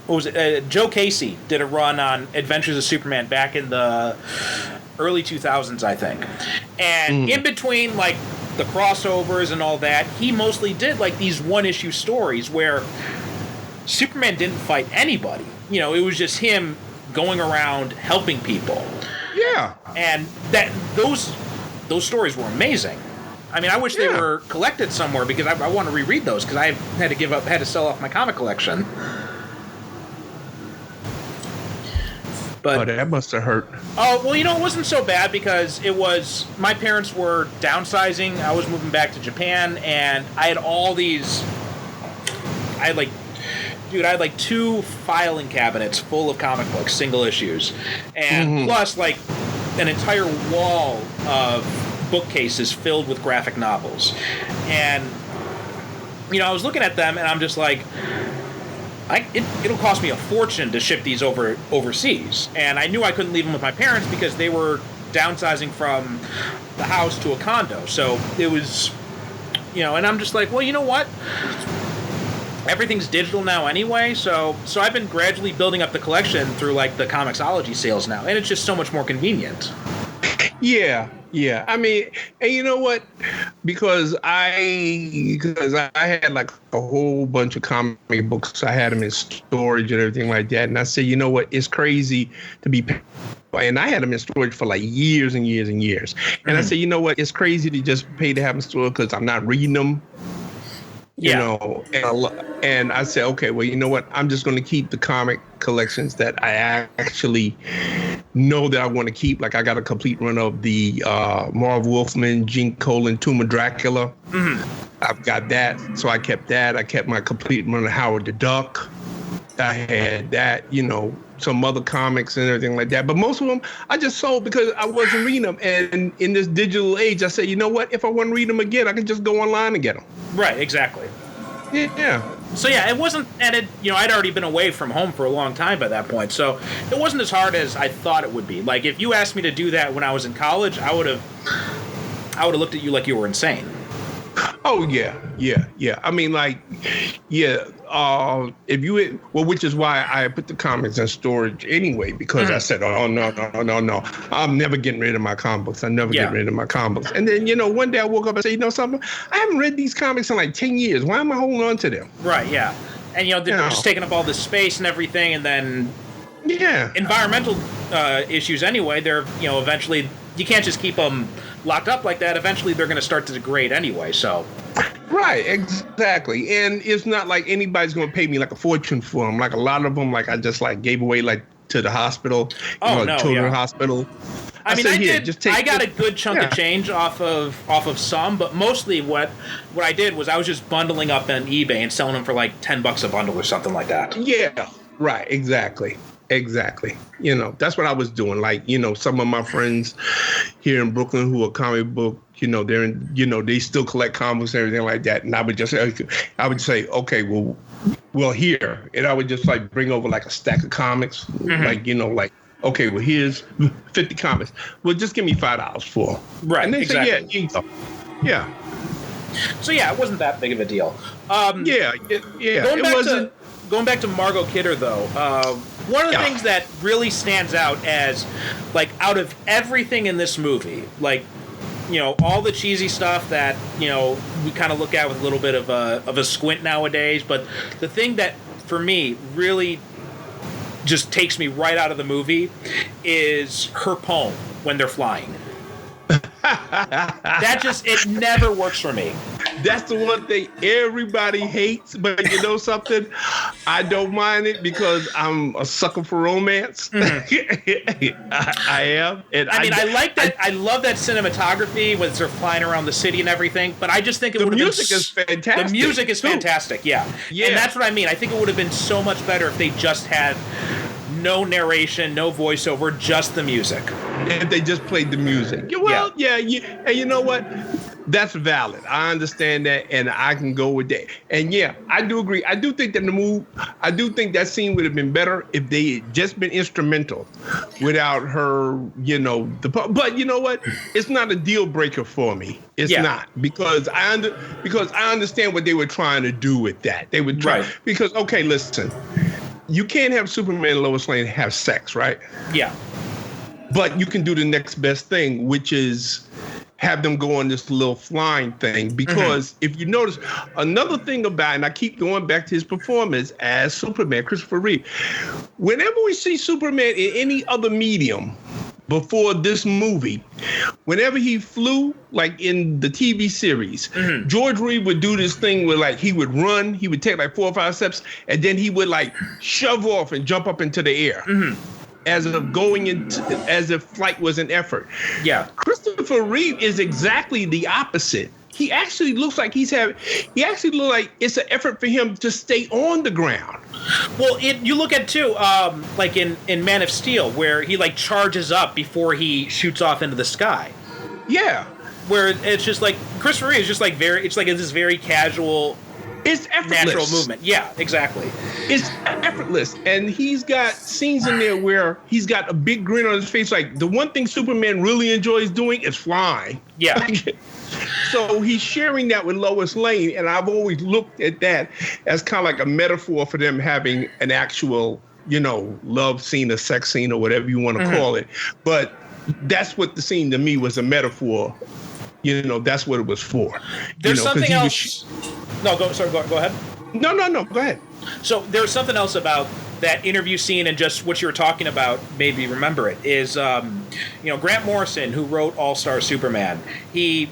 was it? Joe Casey did a run on Adventures of Superman back in the early 2000s, I think. And in between, like, the crossovers and all that, he mostly did, like, these one-issue stories where Superman didn't fight anybody. It was just him going around helping people. Yeah. And those stories were amazing. I mean, I wish they were collected somewhere because I want to reread those because I had to sell off my comic collection. But,
that must have hurt.
Oh, well, it wasn't so bad because my parents were downsizing. I was moving back to Japan, and I had I had 2 filing cabinets full of comic books, single issues, and plus, like, an entire wall of bookcases filled with graphic novels. And, I was looking at them, and I'm just like, it'll cost me a fortune to ship these overseas. And I knew I couldn't leave them with my parents because they were downsizing from the house to a condo. So it was, and I'm just like, well, you know what? Everything's digital now anyway. So I've been gradually building up the collection through, like, the Comixology sales now. And it's just so much more convenient.
Yeah. I mean, and you know what? Because I had like a whole bunch of comic books. I had them in storage and everything like that. And I said, you know what? It's crazy to be. And I had them in storage for like years and years and years. And I said, you know what? It's crazy to just pay to have them stored because I'm not reading them. And I said, okay, well, you know what? I'm just going to keep the comic collections that I actually know that I want to keep. Like, I got a complete run of the Marv Wolfman, Gene Colan, Tomb of Dracula. I've got that, so I kept that. I kept my complete run of Howard the Duck. I had that, some other comics and everything like that. But most of them I just sold because I wasn't reading them. And in this digital age, I said, you know what? If I want to read them again, I can just go online and get them.
Right, exactly.
Yeah.
So yeah, it wasn't, and I'd already been away from home for a long time by that point, so it wasn't as hard as I thought it would be. Like, if you asked me to do that when I was in college, I would have looked at you like you were insane.
Oh yeah. I mean, like, yeah. If you which is why I put the comics in storage anyway, because I said, oh no, I'm never getting rid of my comic books. I'm never getting rid of my comic books. And then one day I woke up and said, you know something? I haven't read these comics in like 10 years. Why am I holding on to them?
Right. Yeah. And they're just taking up all this space and everything, and then environmental issues anyway. They're eventually you can't just keep them locked up like that. Eventually they're going to start to degrade anyway. So.
Right, exactly. And it's not like anybody's going to pay me like a fortune for them. Like a lot of them, like I just like gave away like to the hospital, children's hospital.
I mean, I got a good chunk of change off of some, but mostly what I did was I was just bundling up on eBay and selling them for like $10 a bundle or something like that.
Yeah, right, exactly. That's what I was doing. Like, some of my friends here in Brooklyn who are comic book, they're in, they still collect comics and everything like that. And I would say, okay, well, here. And I would just like bring over like a stack of comics, like, okay, well, here's 50 comics. Well, just give me $5 for them.
Right.
And they say, yeah, you go. Yeah.
So yeah, it wasn't that big of a deal. Going back to Margot Kidder, though, one of the things that really stands out as, like, out of everything in this movie, like, all the cheesy stuff that, we kind of look at with a little bit of a squint nowadays, but the thing that, for me, really just takes me right out of the movie is her poem when they're flying. It never works for me.
That's the one thing everybody hates, but you know something? I don't mind it because I'm a sucker for romance. Mm-hmm. I am. And
I like that. I love that cinematography when they're flying around the city and everything, but I just think it would have been...
The music is fantastic.
The music is fantastic, yeah. And that's what I mean. I think it would have been so much better if they just had no narration, no voiceover, just the music.
If they just played the music. Well, yeah. And you know what? That's valid. I understand that, and I can go with that. And yeah, I do agree. I do think that scene would have been better if they had just been instrumental without her, but you know what? It's not a deal breaker for me. It's not, because I understand what they were trying to do with that. They would try, because, okay, listen, you can't have Superman and Lois Lane have sex, right? Yeah. But you can do the next best thing, which is have them go on this little flying thing. Because if you notice, another thing about, and I keep going back to his performance as Superman, Christopher Reeve, whenever we see Superman in any other medium before this movie, whenever he flew, like in the TV series, George Reeve would do this thing where like he would run, he would take like 4 or 5 steps, and then he would like shove off and jump up into the air. As if flight was an effort. Yeah. Christopher Reeve is exactly the opposite. He actually looks like it's an effort for him to stay on the ground.
Well, you look at too, like in Man of Steel, where he like charges up before he shoots off into the sky.
Yeah.
Where it's just like Christopher Reeve is just like it's this very casual.
It's effortless.
Natural movement. Yeah, exactly.
It's effortless. And he's got scenes in there where he's got a big grin on his face. Like, the one thing Superman really enjoys doing is flying. Yeah. So he's sharing that with Lois Lane. And I've always looked at that as kind of like a metaphor for them having an actual, love scene, a sex scene, or whatever you want to call it. But that's what the scene to me was, a metaphor. That's what it was for.
There's something else. No, go ahead.
No, go ahead.
So there's something else about that interview scene, and just what you were talking about made me remember it, is, Grant Morrison, who wrote All-Star Superman, he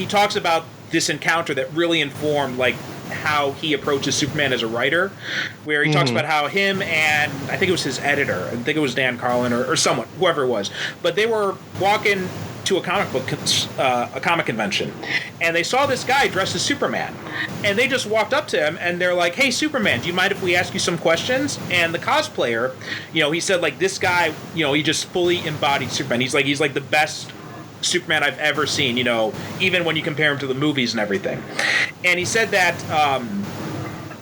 talks about this encounter that really informed, like, how he approaches Superman as a writer, where he talks about how him and, I think it was his editor, I think it was Dan Carlin or someone, whoever it was, but they were walking to a comic convention, and they saw this guy dressed as Superman, and they just walked up to him and they're like, "Hey, Superman, do you mind if we ask you some questions?" And the cosplayer, he said, like, this guy, he just fully embodied Superman. He's like the best Superman I've ever seen, even when you compare him to the movies and everything. And he said that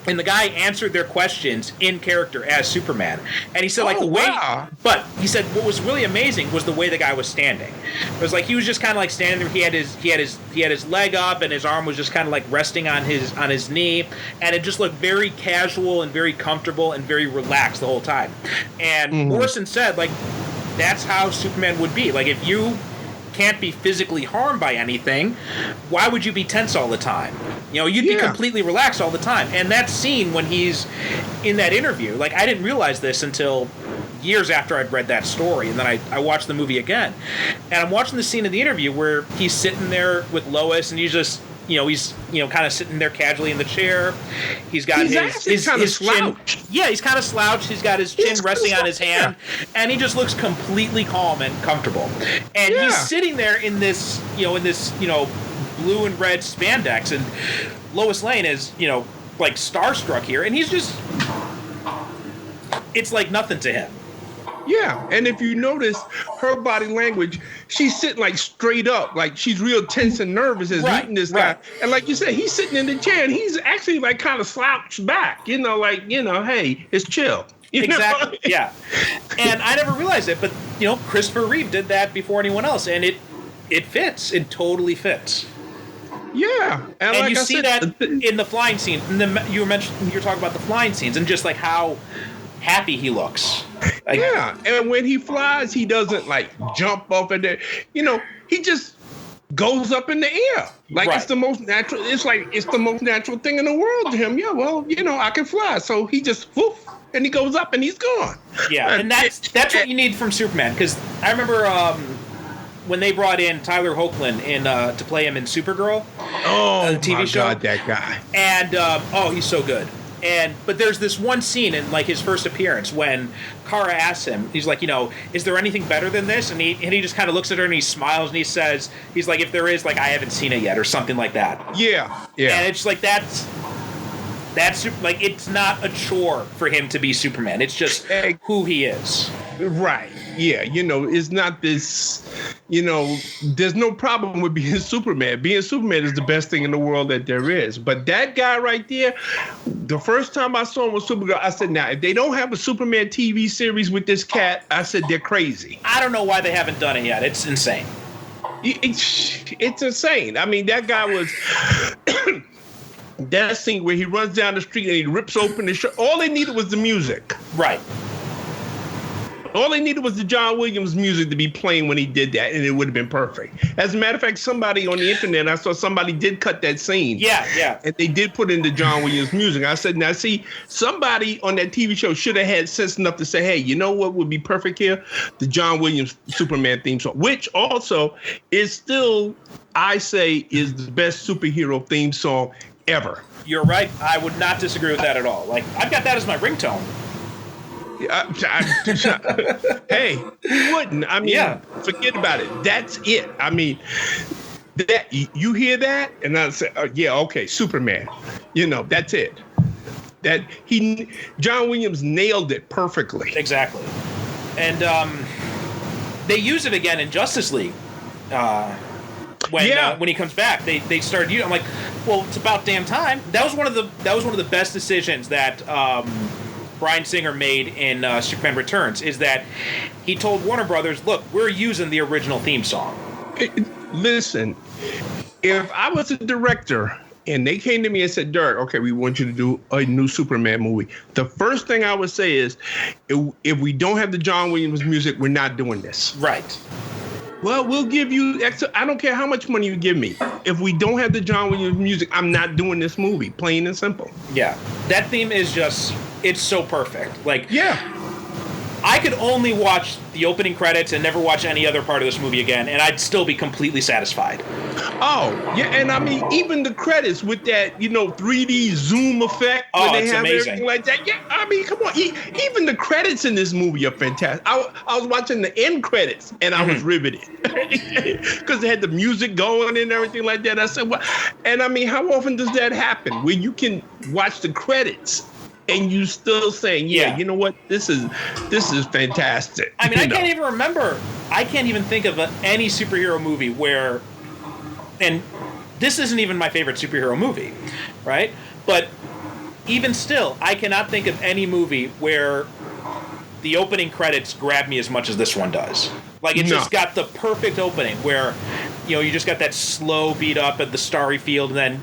And the guy answered their questions in character as Superman. And he said, like, the way...
Wow.
But he said what was really amazing was the way the guy was standing. It was like he was just kind of like standing there. He had his leg up, and his arm was just kind of like resting on his knee. And it just looked very casual and very comfortable and very relaxed the whole time. And Morrison said, like, that's how Superman would be. Like, if you can't be physically harmed by anything, why would you be tense all the time? You know, you'd be completely relaxed all the time. And that scene when he's in that interview, like, I didn't realize this until years after I'd read that story, and then I watched the movie again. And I'm watching the scene in the interview where he's sitting there with Lois, and he's just, he's kind of sitting there casually in the chair. He's got his
kind of
chin. Yeah, he's kind of slouched. He's got his chin resting on his hand, and he just looks completely calm and comfortable. And he's sitting there in this, blue and red spandex, and Lois Lane is, like starstruck here, and he's just, it's like nothing to him.
Yeah, and if you notice her body language, she's sitting like straight up, like she's real tense and nervous as meeting this guy. And like you said, he's sitting in the chair and he's actually like kind of slouched back, hey, it's chill.
Exactly. Yeah. And I never realized it, but Christopher Reeve did that before anyone else, and it fits. It totally fits.
Yeah,
and like you see that in the flying scene. You're talking about the flying scenes and just like how happy he looks. Like,
and when he flies, he doesn't like jump up in there. He just goes up in the air. Like it's the most natural. It's like it's the most natural thing in the world to him. Yeah, well, I can fly, so he just woof, and he goes up and he's gone.
Yeah, and that's what you need from Superman. Because I remember when they brought in Tyler Hoechlin to play him in Supergirl, the TV show.
God, that guy.
And he's so good. But there's this one scene in like his first appearance when Kara asks him, he's like, is there anything better than this? And he just kind of looks at her and he smiles and he says, he's like, if there is, like, I haven't seen it yet, or something like that.
Yeah.
And it's like that's like, it's not a chore for him to be Superman. It's just who he is.
Right. Yeah. It's not this, there's no problem with being Superman. Being Superman is the best thing in the world that there is. But that guy right there, the first time I saw him with Supergirl, I said, now, if they don't have a Superman TV series with this cat, I said, they're crazy.
I don't know why they haven't done it yet. It's insane.
It's insane. I mean, that guy was... that scene where he runs down the street and he rips open the shirt. All they needed was the music.
Right.
All they needed was the John Williams music to be playing when he did that, and it would have been perfect. As a matter of fact, somebody on the internet, I saw somebody did cut that scene.
Yeah.
And they did put in the John Williams music. I said, now see, somebody on that TV show should have had sense enough to say, hey, you know what would be perfect here? The John Williams Superman theme song, which also is still, I say, is the best superhero theme song ever.
You're right. I would not disagree with that at all. Like, I've got that as my ringtone.
Hey, who wouldn't? I mean, forget about it. That's it. I mean, that you hear that, and I say, okay, Superman. That's it. John Williams nailed it perfectly.
Exactly. And they use it again in Justice League. When he comes back, they started using. I'm like, well, it's about damn time. That was one of the best decisions that Bryan Singer made in Superman Returns, is that he told Warner Brothers, look, we're using the original theme song.
Listen, if I was a director and they came to me and said, Derrick, okay, we want you to do a new Superman movie, the first thing I would say is, if we don't have the John Williams music, we're not doing this.
Right.
Well, we'll give you extra. I don't care how much money you give me. If we don't have the John Williams music, I'm not doing this movie. Plain and simple.
Yeah. That theme is just, it's so perfect. Like,
yeah.
I could only watch the opening credits and never watch any other part of this movie again, and I'd still be completely satisfied.
Oh, yeah, and I mean, even the credits with that, 3D zoom effect.
Oh,
when they
it's
have
amazing.
Everything like that. Yeah, I mean, come on. Even the credits in this movie are fantastic. I was watching the end credits, and I was riveted. Because they had the music going and everything like that. I said, well, and I mean, how often does that happen? Where you can watch the credits and you still saying, you know what, this is fantastic.
I mean, I can't even remember. I can't even think of any superhero movie where, and this isn't even my favorite superhero movie, right? But even still, I cannot think of any movie where the opening credits grab me as much as this one does. Like, it's just got the perfect opening where, you just got that slow beat up at the starry field, and then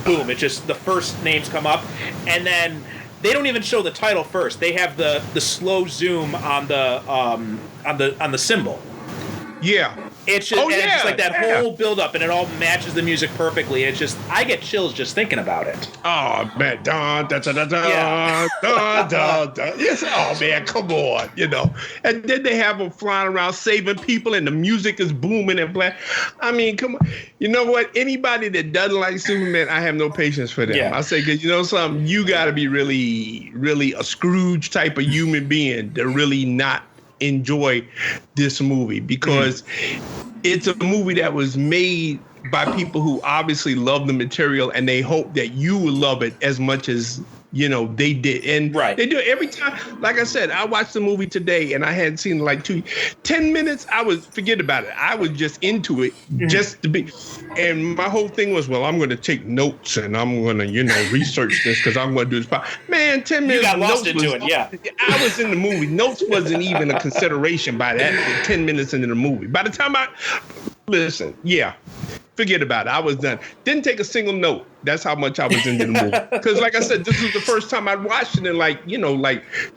boom, it's just the first names come up, and then they don't even show the title first. They have the slow zoom on the symbol.
Yeah.
It's just, it's just like that whole build up, and it all matches the music perfectly. It's just, I get chills just thinking about it.
Oh man, dun, dun, dun, dun, dun, dun, dun, dun. Yes, oh man, come on, And then they have them flying around saving people, and the music is booming and black. I mean, come on. You know what? Anybody that doesn't like Superman, I have no patience for them. Yeah. I say, because you know something, you got to be really, really a Scrooge type of human being to really not enjoy this movie, because it's a movie that was made by people who obviously love the material, and they hope that you will love it as much as they did. And they do it every time. Like I said, I watched the movie today, and I hadn't seen it like 10 minutes. Forget about it. I was just into it just to be. And my whole thing was, well, I'm going to take notes, and I'm going to, research this because I'm going to do this. Man, 10 minutes.
You got lost into it, yeah.
I was in the movie. Notes wasn't even a consideration by that 10 minutes into the movie. By the time forget about it. I was done. Didn't take a single note. That's how much I was into the movie. Because like I said, this was the first time I'd watched it in like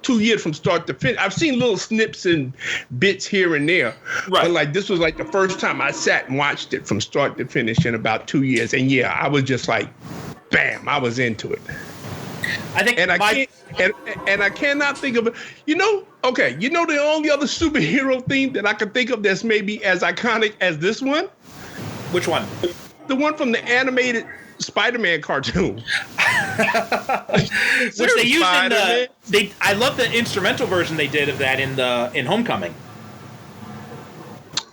2 years from start to finish. I've seen little snips and bits here and there. Right. But like this was like the first time I sat and watched it from start to finish in about 2 years. And yeah, I was just like, bam, I was into it.
I think
I cannot think of it. Okay, the only other superhero theme that I can think of that's maybe as iconic as this one?
Which one?
The one from the animated Spider-Man cartoon.
Which they used I love the instrumental version they did of that in Homecoming.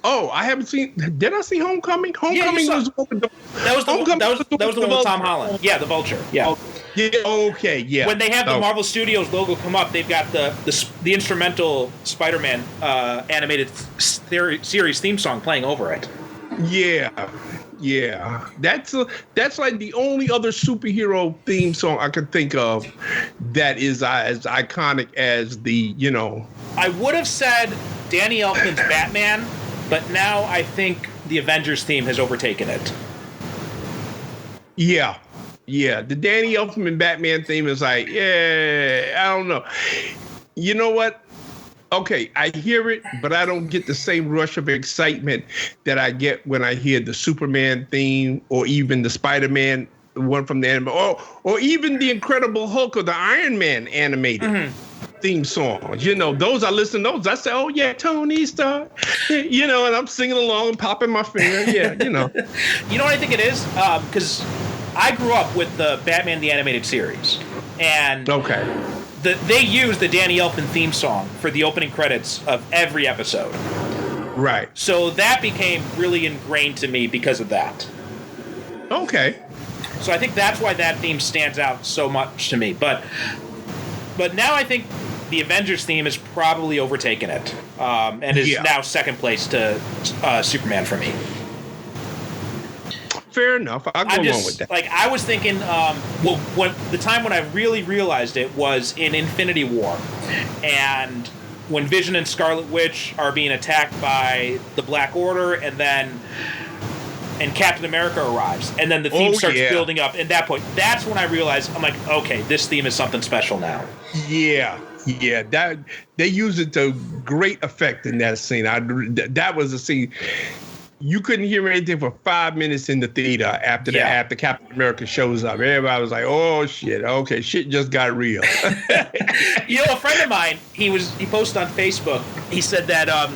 Oh, I haven't seen. Did I see Homecoming? Homecoming was the one
with Tom Holland. Yeah, the Vulture. Yeah.
Oh, yeah. Okay. Yeah.
When they have the Marvel Studios logo come up, they've got the instrumental Spider-Man animated series theme song playing over it. Yeah. That's like the only other superhero theme song I can think of that is as iconic as the. I would have said Danny Elfman's Batman. But now I think the Avengers theme has overtaken it.
Yeah. The Danny Elfman Batman theme is like, I don't know. You know what? Okay, I hear it, but I don't get the same rush of excitement that I get when I hear the Superman theme or even the Spider-Man one from the anime, or even the Incredible Hulk or the Iron Man animated. Theme songs, those I listen to those. I say, oh yeah, Tony Stark, and I'm singing along and popping my finger. Yeah,
You know what I think it is? Because I grew up with the Batman the Animated Series, and they use the Danny Elfman theme song for the opening credits of every episode.
Right.
So that became really ingrained to me because of that.
Okay.
So I think that's why that theme stands out so much to me. But now I think the Avengers theme has probably overtaken it, and is now second place to Superman for me.
Fair enough. I'll go along with that.
Like, I was thinking, when the time when I really realized it was in Infinity War, and when Vision and Scarlet Witch are being attacked by the Black Order, and Captain America arrives, and then the theme starts building up. At that point, that's when I realized, I'm like, okay, this theme is something special now.
Yeah, that they use it to great effect in that scene. That was a scene. You couldn't hear anything for 5 minutes in the theater after Captain America shows up. Everybody was like, "Oh shit! Okay, shit just got real."
A friend of mine, he posted on Facebook. He said that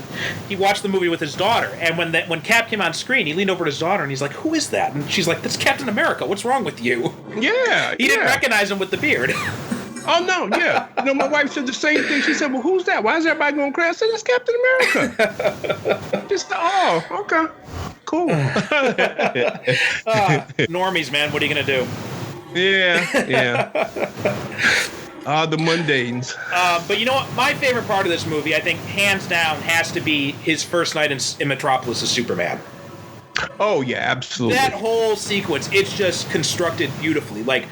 he watched the movie with his daughter, and when Cap came on screen, he leaned over to his daughter and he's like, "Who is that?" And she's like, "That's Captain America. What's wrong with you?"
Yeah,
he didn't recognize him with the beard.
Oh, no, yeah. My wife said the same thing. She said, well, who's that? Why is everybody going crazy? I said, that's Captain America. Just, okay. Cool.
Normies, man. What are you going to do?
Yeah. The mundanes.
But you know what? My favorite part of this movie, I think, hands down, has to be his first night in Metropolis as Superman.
Oh, yeah, absolutely.
That whole sequence, it's just constructed beautifully. Like,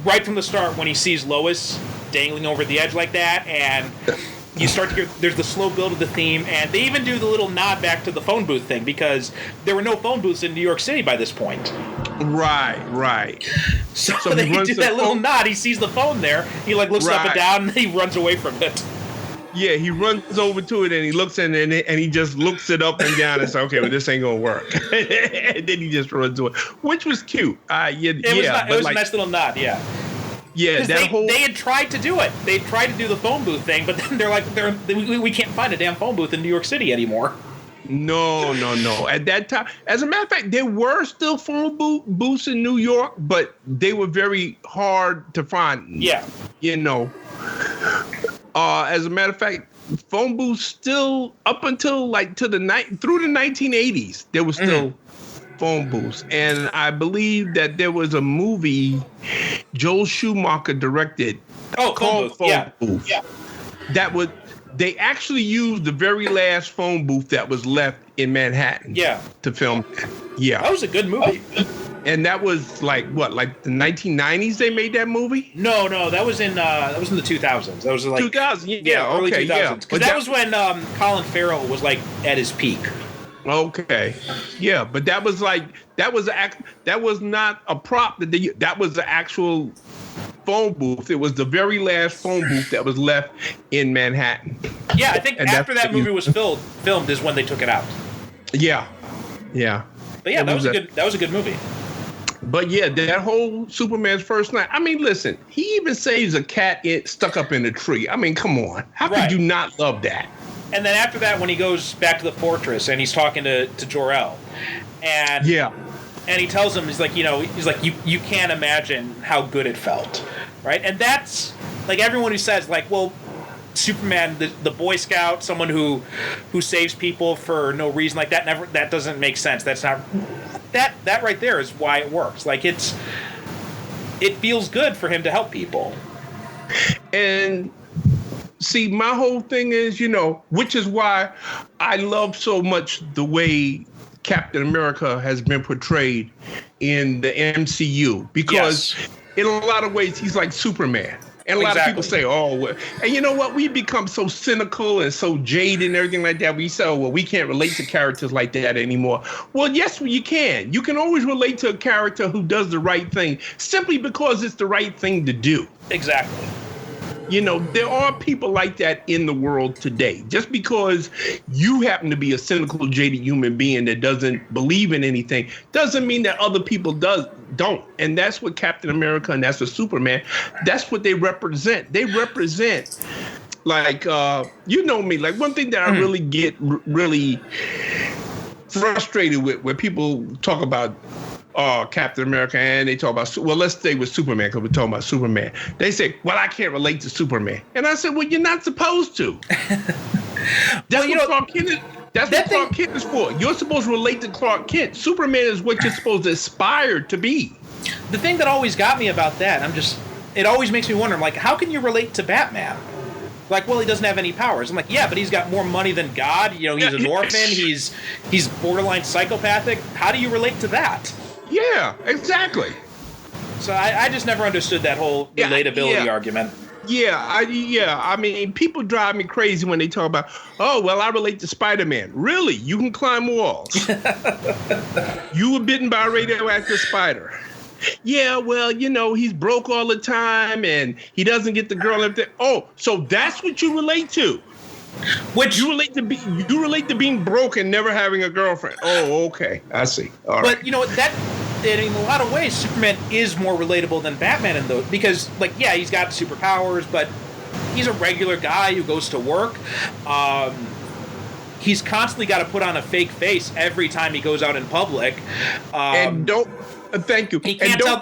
right from the start when he sees Lois dangling over the edge like that, and you start to hear there's the slow build of the theme, and they even do the little nod back to the phone booth thing because there were no phone booths in New York City by this point.
Right.
So they do that little nod. He sees the phone there. He like looks up and down, and he runs away from it.
Yeah, he runs over to it and he looks in it and he just looks it up and down and says, "Okay, well, this ain't gonna work." And then he just runs to it, which was cute. It was a nice little nod. Yeah. Yeah, they had tried to do it. They tried to do the phone booth thing, but then they're like, we can't find a damn phone booth in New York City anymore. No. At that time, as a matter of fact, there were still phone booths in New York, but they were very hard to find.
Yeah.
As a matter of fact, phone booths still up until through the 1980s, there was still phone booths. And I believe that there was a movie Joel Schumacher directed called Phone Booth. Yeah. They actually used the very last phone booth that was left in Manhattan to film. Yeah. That
was a good movie.
And that was like the 1990s they made that movie?
No, that was in the 2000s. That was like
2000. Early 2000s.
Yeah. Because that was when Colin Farrell was like at his peak.
Okay. Yeah, but that was not a prop that was the actual phone booth. It was the very last phone booth that was left in Manhattan.
Yeah, I think after that movie was filmed is when they took it out.
Yeah.
But yeah, that was a good movie.
But yeah, that whole Superman's first night. I mean, listen, he even saves a cat stuck up in a tree. I mean, come on. How could you not love that?
And then after that, when he goes back to the fortress and he's talking to Jor-El, and he tells him, he's like, you can't imagine how good it felt, right? And that's like everyone who says like, well, Superman, the Boy Scout, someone who saves people for no reason like that, that doesn't make sense. That's not that right there is why it works. Like it feels good for him to help people.
And see, my whole thing is, which is why I love so much the way Captain America has been portrayed in the MCU, because in a lot of ways he's like Superman. And a lot of people say, and you know what? We become so cynical and so jaded and everything like that. We say, we can't relate to characters like that anymore. Well, yes, you can. You can always relate to a character who does the right thing simply because it's the right thing to do.
Exactly.
There are people like that in the world today. Just because you happen to be a cynical, jaded human being that doesn't believe in anything doesn't mean that other people don't. And that's what Captain America and that's what Superman, that's what they represent. They represent, like, me, like one thing that I really get really frustrated with when people talk about Captain America and they talk about, let's stay with Superman because we're talking about Superman. They say, I can't relate to Superman. And I said, you're not supposed to. That's what Clark Kent is. That's what Clark Kent is for. You're supposed to relate to Clark Kent. Superman is what you're supposed to aspire to be.
The thing that always got me about that, it always makes me wonder, I'm like, how can you relate to Batman? Like, he doesn't have any powers. I'm like, yeah, but he's got more money than God. He's an orphan. He's borderline psychopathic. How do you relate to that?
Yeah, exactly.
So I just never understood that whole relatability argument.
I mean, people drive me crazy when they talk about, I relate to Spider-Man. Really? You can climb walls. You were bitten by a radioactive spider. Yeah, he's broke all the time and he doesn't get the girl. So that's what you relate to. Which you relate to being broke and never having a girlfriend. Oh, okay, I see. All right.
But in a lot of ways, Superman is more relatable than Batman in those, because he's got superpowers, but he's a regular guy who goes to work. He's constantly got to put on a fake face every time he goes out in public.
Thank you.
He can't tell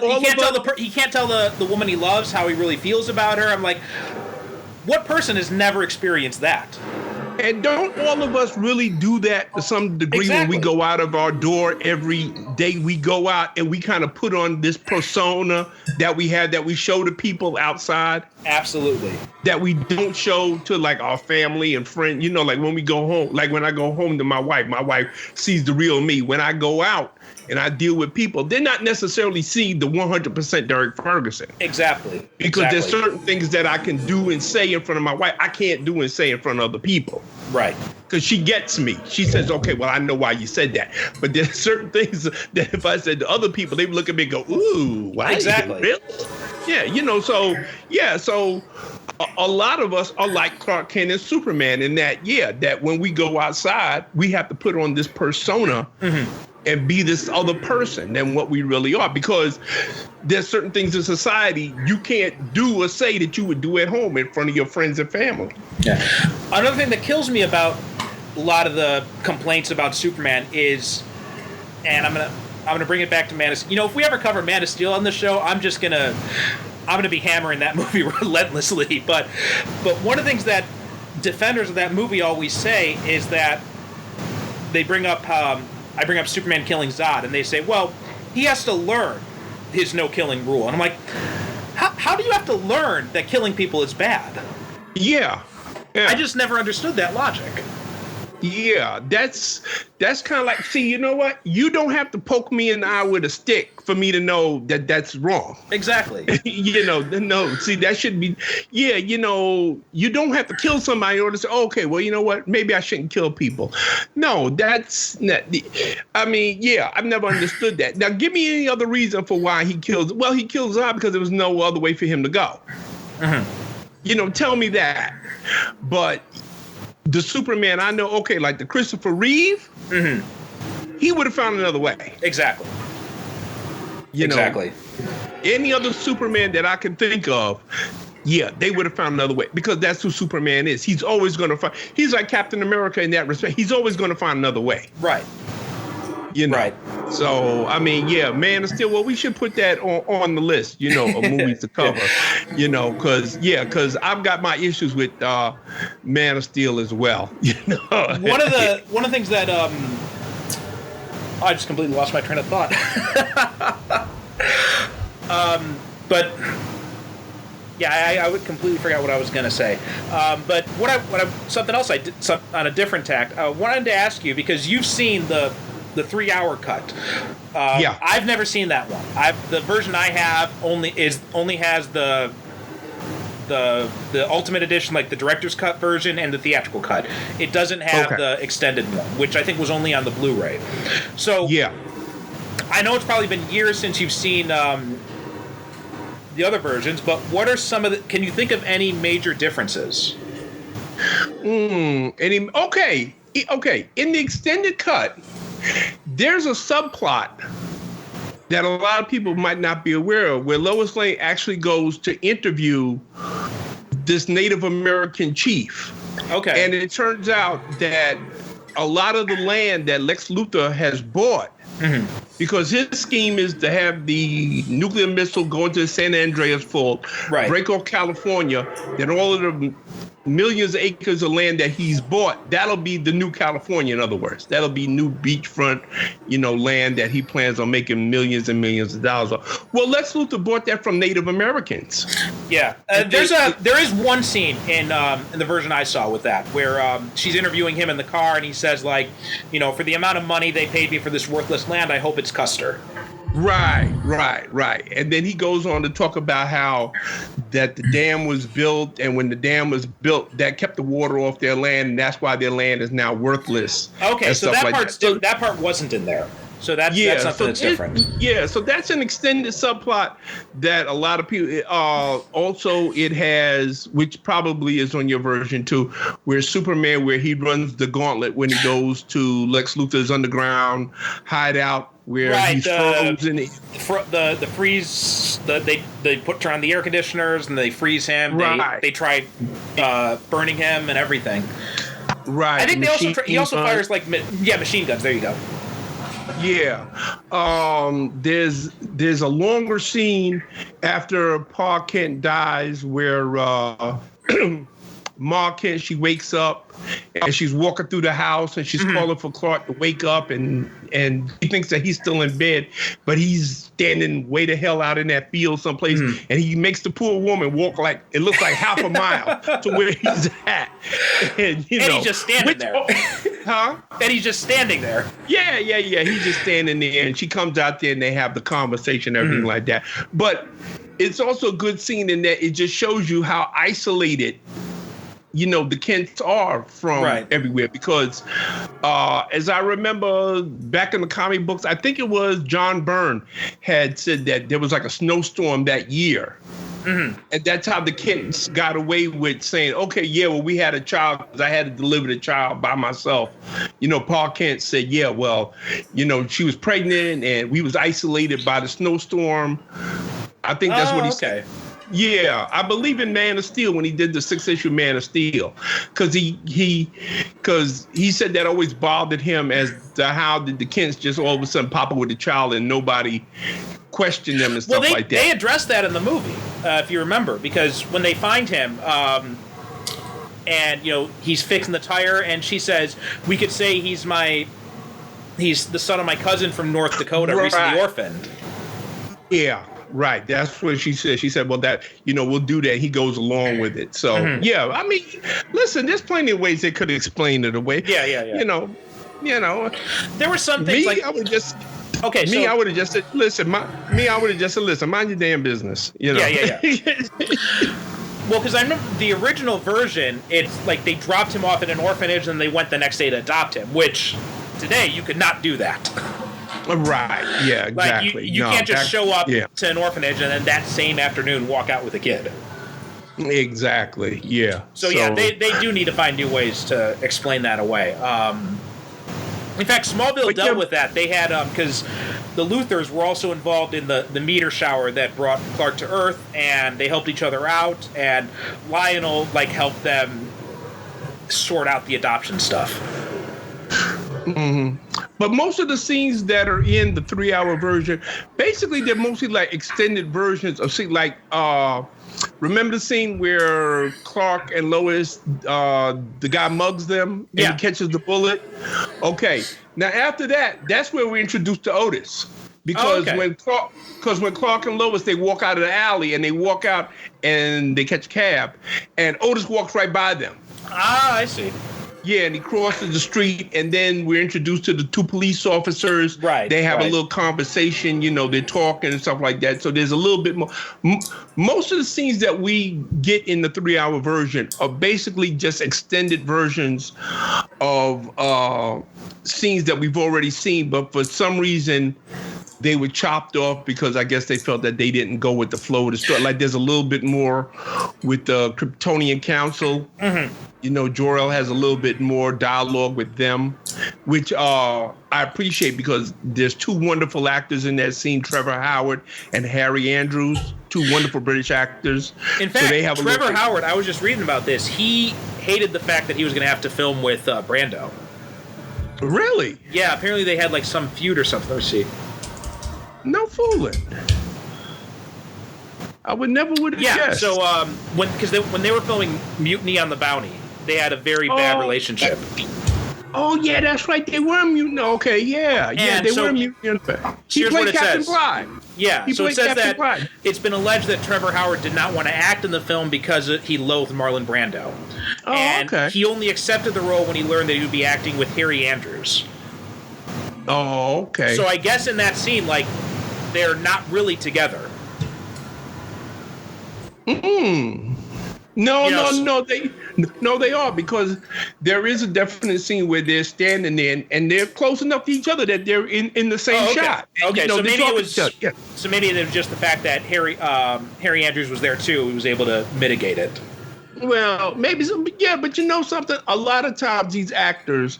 the woman he loves how he really feels about her. I'm like, what person has never experienced that?
And don't all of us really do that to some degree when we go out of our door every day? We go out and we kind of put on this persona that we have, that we show to people outside.
Absolutely.
That we don't show to like our family and friends. You know, like when we go home, like when I go home to my wife sees the real me. When I go out and I deal with people, they're not necessarily see the 100% Derrick Ferguson.
Exactly.
Because there's certain things that I can do and say in front of my wife I can't do and say in front of other people.
Right.
Because she gets me. She says, okay, well, I know why you said that. But there's certain things that if I said to other people, they would look at me and go, ooh, why?
Exactly.
Really? Yeah, you know, so a lot of us are like Clark Kent and Superman in that, that when we go outside, we have to put on this persona and be this other person than what we really are, because there's certain things in society you can't do or say that you would do at home in front of your friends and family.
Yeah. Another thing that kills me about a lot of the complaints about Superman is, and I'm gonna bring it back to Man of Steel. You know, if we ever cover Man of Steel on the show, I'm gonna be hammering that movie relentlessly. But one of the things that defenders of that movie always say is that they bring up I bring up Superman killing Zod, and they say, well, he has to learn his no killing rule. And I'm like, how do you have to learn that killing people is bad?
Yeah.
I just never understood that logic.
Yeah, that's kind of like, see, you know what? You don't have to poke me in the eye with a stick for me to know that that's wrong.
Exactly.
You know, no, see, that should be, you know, you don't have to kill somebody in order to say, okay, well, you know what? Maybe I shouldn't kill people. No, that's not, I mean, I've never understood that. Now, give me any other reason for why he kills Zod because there was no other way for him to go. You know, tell me that. But the Superman I know, okay, like the Christopher Reeve, he would have found another way.
Exactly.
You know, any other Superman that I can think of, they would have found another way, because that's who Superman is. He's always going to find. He's like Captain America in that respect. He's always going to find another way.
Right.
You know.
Right.
So I mean, Man of Steel. Well, we should put that on the list. You know, of movies to cover. You know, because I've got my issues with Man of Steel as well. You know. One of
the things that I just completely lost my train of thought. But I would completely forget what I was going to say. But something else I did on a different tack. I wanted to ask you, because you've seen the 3-hour cut. I've never seen that one. The version I have only has the Ultimate Edition, like the director's cut version, and the theatrical cut. It doesn't have the extended one, which I think was only on the Blu-ray. So I know it's probably been years since you've seen the other versions, but what are some of the? Can you think of any major differences?
Okay. In the extended cut, there's a subplot that a lot of people might not be aware of, where Lois Lane actually goes to interview this Native American chief. Okay. And it turns out that a lot of the land that Lex Luthor has bought, because his scheme is to have the nuclear missile go into the San Andreas Fault, break off California, then all of the millions of acres of land that he's bought, that'll be the new California, in other words. That'll be new beachfront, land that he plans on making millions and millions of dollars on. Well, Lex Luthor bought that from Native Americans.
Yeah. There is one scene in the version I saw with that, where she's interviewing him in the car, and he says, like, for the amount of money they paid me for this worthless land, I hope it's Custer.
Right. And then he goes on to talk about how that the dam was built, and when the dam was built, that kept the water off their land, and that's why their land is now worthless. Okay, so
that part wasn't in there. So that's something that's different.
So that's an extended subplot that a lot of people. Also, it has, which probably is on your version too, where Superman, where he runs the gauntlet when he goes to Lex Luthor's underground hideout, where he's frozen.
The freeze. They put on the air conditioners and they freeze him. Right. They try burning him and everything.
Right.
I think he also fires machine guns. There you go.
Yeah. There's a longer scene after Pa Kent dies where Ma Kent, she wakes up and she's walking through the house and she's calling for Clark to wake up, and he thinks that he's still in bed, but he's standing way the hell out in that field someplace, and he makes the poor woman walk like it looks like half a mile to where he's at, and
he's just standing there.
Huh?
And he's just standing there.
Yeah. He's just standing there, and she comes out there and they have the conversation, everything like that. But it's also a good scene in that it just shows you how isolated, the Kents are from everywhere, because as I remember back in the comic books, I think it was John Byrne had said that there was like a snowstorm that year. And that's how the Kents got away with saying, okay, yeah, well, we had a child because I had to deliver the child by myself. Pa Kent said, yeah, well, she was pregnant and we was isolated by the snowstorm. I think that's what he said. Yeah, I believe in Man of Steel when he did the 6-issue Man of Steel, because he said that always bothered him as to how did the Kents just all of a sudden pop up with a child and nobody questioned them and stuff like that.
They addressed that in the movie, if you remember, because when they find him, and he's fixing the tire, and she says, "We could say he's the son of my cousin from North Dakota, recently orphaned."
Yeah. Right. That's what she said. She said, well, that, we'll do that. He goes along with it. So, yeah, I mean, listen, there's plenty of ways they could explain it away.
Yeah. There were some things I would have just said, listen, mind your damn business.
Yeah.
Well, because I remember the original version, it's like they dropped him off at an orphanage and they went the next day to adopt him, which today you could not do that.
Right. Yeah, exactly.
Like you can't just show up to an orphanage and then that same afternoon walk out with a kid.
Exactly. Yeah.
So yeah, they do need to find new ways to explain that away. In fact, Smallville dealt with that. They had because the Luthors were also involved in the meteor shower that brought Clark to Earth, and they helped each other out. And Lionel helped them sort out the adoption stuff.
Mm-hmm. But most of the scenes that are in the 3-hour version, basically they're mostly like extended versions of remember the scene where Clark and Lois, the guy mugs them and he catches the bullet? Okay. Now after that, that's where we're introduced to Otis. Because when Clark and Lois, they walk out of the alley and they walk out and they catch a cab, and Otis walks right by them.
Ah, I see.
Yeah, and he crosses the street, and then we're introduced to the 2 police officers.
Right.
They have a little conversation, they're talking and stuff like that. So there's a little bit more. Most of the scenes that we get in the 3-hour version are basically just extended versions of scenes that we've already seen, but for some reason they were chopped off because I guess they felt that they didn't go with the flow of the story. Like there's a little bit more with the Kryptonian Council. Mm-hmm. Jor-El has a little bit more dialogue with them, which I appreciate because there's 2 wonderful actors in that scene, Trevor Howard and Harry Andrews, 2 wonderful British actors.
In fact, Trevor Howard, I was just reading about this. He hated the fact that he was going to have to film with Brando.
Really?
Yeah, apparently they had some feud or something. Let's see.
No fooling. I would never have guessed.
So when they were filming Mutiny on the Bounty, they had a very bad relationship.
Oh yeah, that's right. They were mutant. Okay, yeah, they were mutant. He played Captain Bligh.
Yeah, so it says that it's been alleged that Trevor Howard did not want to act in the film because he loathed Marlon Brando.
Oh,
and he only accepted the role when he learned that he would be acting with Harry Andrews.
Oh, okay.
So I guess in that scene, they're not really together.
No, they are, because there is a definite scene where they're standing there and they're close enough to each other that they're in the same shot.
Okay, so maybe it was just the fact that Harry Andrews was there too. He was able to mitigate it.
Well, maybe but something? A lot of times these actors,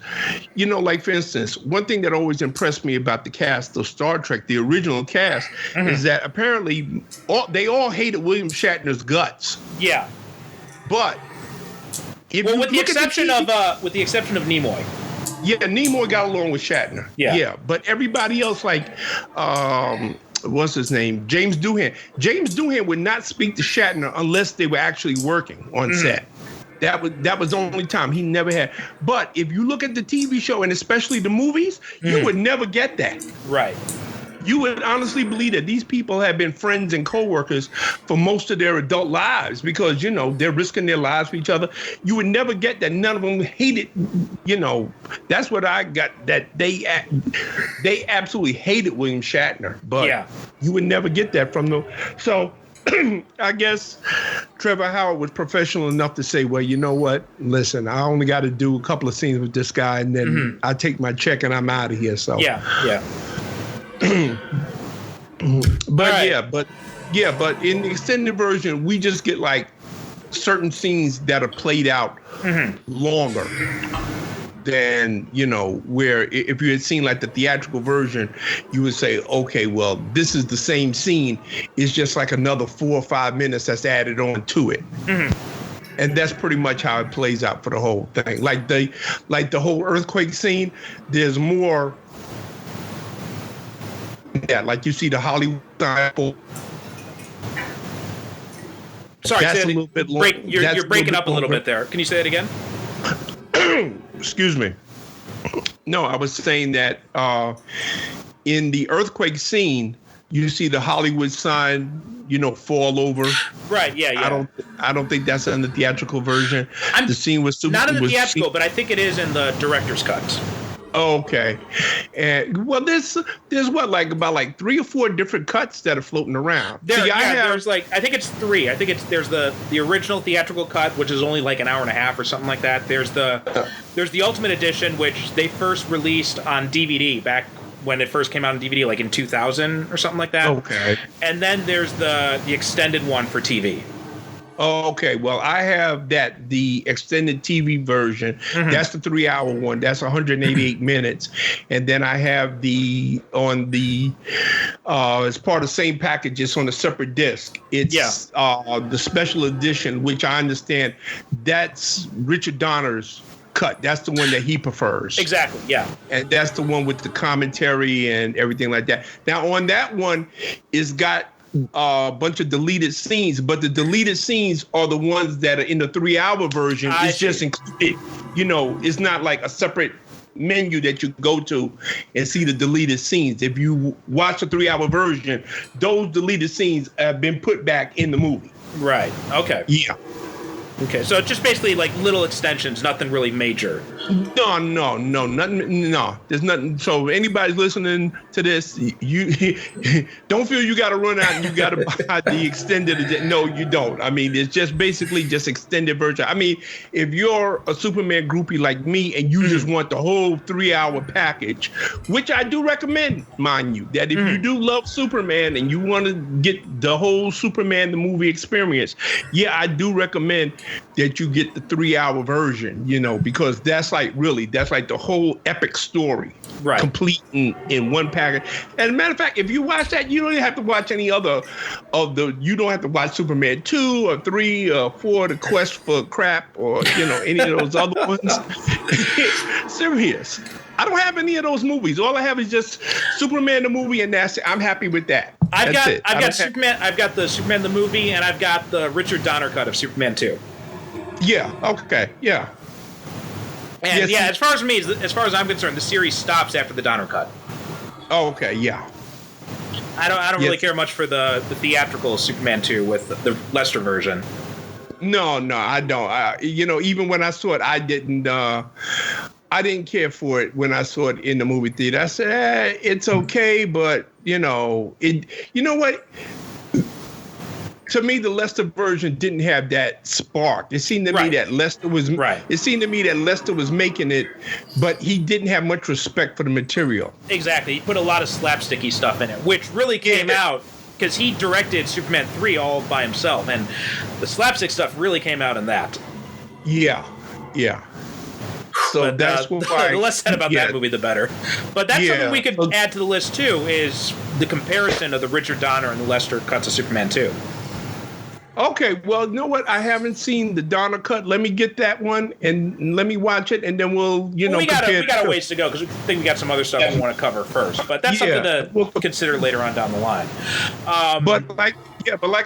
like for instance, one thing that always impressed me about the cast of Star Trek, the original cast, is that apparently they all hated William Shatner's guts.
Yeah.
But
with the exception of Nimoy.
Yeah, Nimoy got along with Shatner. Yeah. But everybody else, what's his name? James Doohan. James Doohan would not speak to Shatner unless they were actually working on set. That was the only time he never had. But if you look at the TV show and especially the movies, you would never get that.
Right.
You would honestly believe that these people have been friends and co-workers for most of their adult lives because, they're risking their lives for each other. You would never get that. None of them hated, that's what I got, that they absolutely hated William Shatner. But you would never get that from them. So I guess Trevor Howard was professional enough to say, well, you know what? Listen, I only got to do a couple of scenes with this guy and then I take my check and I'm out of here. So
yeah.
but in the extended version, we just get like certain scenes that are played out longer than, where if you had seen like the theatrical version, you would say, okay, well, this is the same scene. It's just like another 4 or 5 minutes that's added on to it. And that's pretty much how it plays out for the whole thing. Like the whole earthquake scene, there's more. Yeah, like you see the Hollywood sign.
Sorry,
that's a little bit long.
You're breaking up a little bit there. Can you say that again?
Excuse me. No, I was saying that in the earthquake scene, you see the Hollywood sign, fall over.
Right. Yeah.
I don't think that's in the theatrical version. The scene was
not in the theatrical, but I think it is in the director's cut.
Okay, and well, there's what about 3 or 4 different cuts that are floating around.
There's I think it's 3. I think there's the original theatrical cut, which is only like an hour and a half or something like that. There's the Ultimate Edition, which they first released on DVD back when it first came out on DVD, like in 2000 or something like that.
Okay,
and then there's the extended one for TV.
Oh, okay. Well, I have the extended TV version. That's the 3-hour one. That's 188 minutes. And then I have as part of the same package, it's on a separate disc. It's the special edition, which I understand that's Richard Donner's cut. That's the one that he prefers.
Exactly, yeah.
And that's the one with the commentary and everything like that. Now, on that one, it's got a bunch of deleted scenes, but the deleted scenes are the ones that are in the 3-hour version. It's just included, it's not like a separate menu that you go to and see the deleted scenes. If you watch the 3-hour version, those deleted scenes have been put back in the movie.
Right. Okay.
Yeah.
Okay, so just basically like little extensions, nothing really major.
No, nothing. No, there's nothing. So anybody's listening to this, you don't feel you got to run out and you got to buy the extended edition. No, you don't. I mean, it's just basically just extended version. I mean, if you're a Superman groupie like me and you just want the whole 3-hour package, which I do recommend, mind you, that if you do love Superman and you want to get the whole Superman the movie experience, I do recommend that you get the 3-hour version, because that's like the whole epic story,
right?
Complete in one package. And as a matter of fact, if you watch that, you don't even have to watch any other you don't have to watch Superman 2 or 3 or 4, The Quest for Crap, or, any of those other ones. Serious. I don't have any of those movies. All I have is just Superman the movie, and that's it. I'm happy with that.
I've got Superman. I've got the Superman the movie, and I've got the Richard Donner cut of Superman 2.
Yeah. Okay. Yeah.
And as far as I'm concerned, the series stops after the Donner cut.
Oh, okay. Yeah.
I don't really care much for the theatrical Superman 2 with the Lester version.
No, I don't. Even when I saw it, I didn't care for it when I saw it in the movie theater. I said, it's okay, but you know what? To me, the Lester version didn't have that spark. It seemed to me that Lester was It seemed to me that Lester was making it, but he didn't have much respect for the material.
Exactly. He put a lot of slapsticky stuff in it, which really came out because he directed Superman 3 all by himself, and the slapstick stuff really came out in that. Yeah.
So
but,
that's why
the less said about that movie, the better. But that's something we could add to the list too, is the comparison of the Richard Donner and the Lester cuts of Superman 2.
Okay, well, you know what? I haven't seen the Donner cut. Let me get that one and let me watch it, and then we'll, we
got a ways to go because I think we got some other stuff we want to cover first. But that's something to consider later on down the line.
But like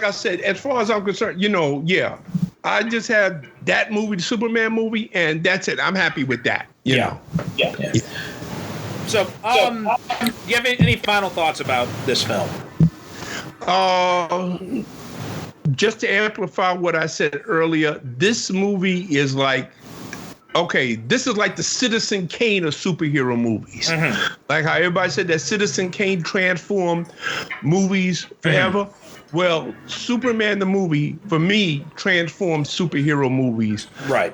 I said, as far as I'm concerned, I just have that movie, the Superman movie, and that's it. I'm happy with that. You know.
Yeah. So, do you have any final thoughts about this film?
Just to amplify what I said earlier, this movie is like, okay, this is like the Citizen Kane of superhero movies. Mm-hmm. Like how everybody said that Citizen Kane transformed movies forever. Mm-hmm. Well, Superman the movie, for me, transformed superhero movies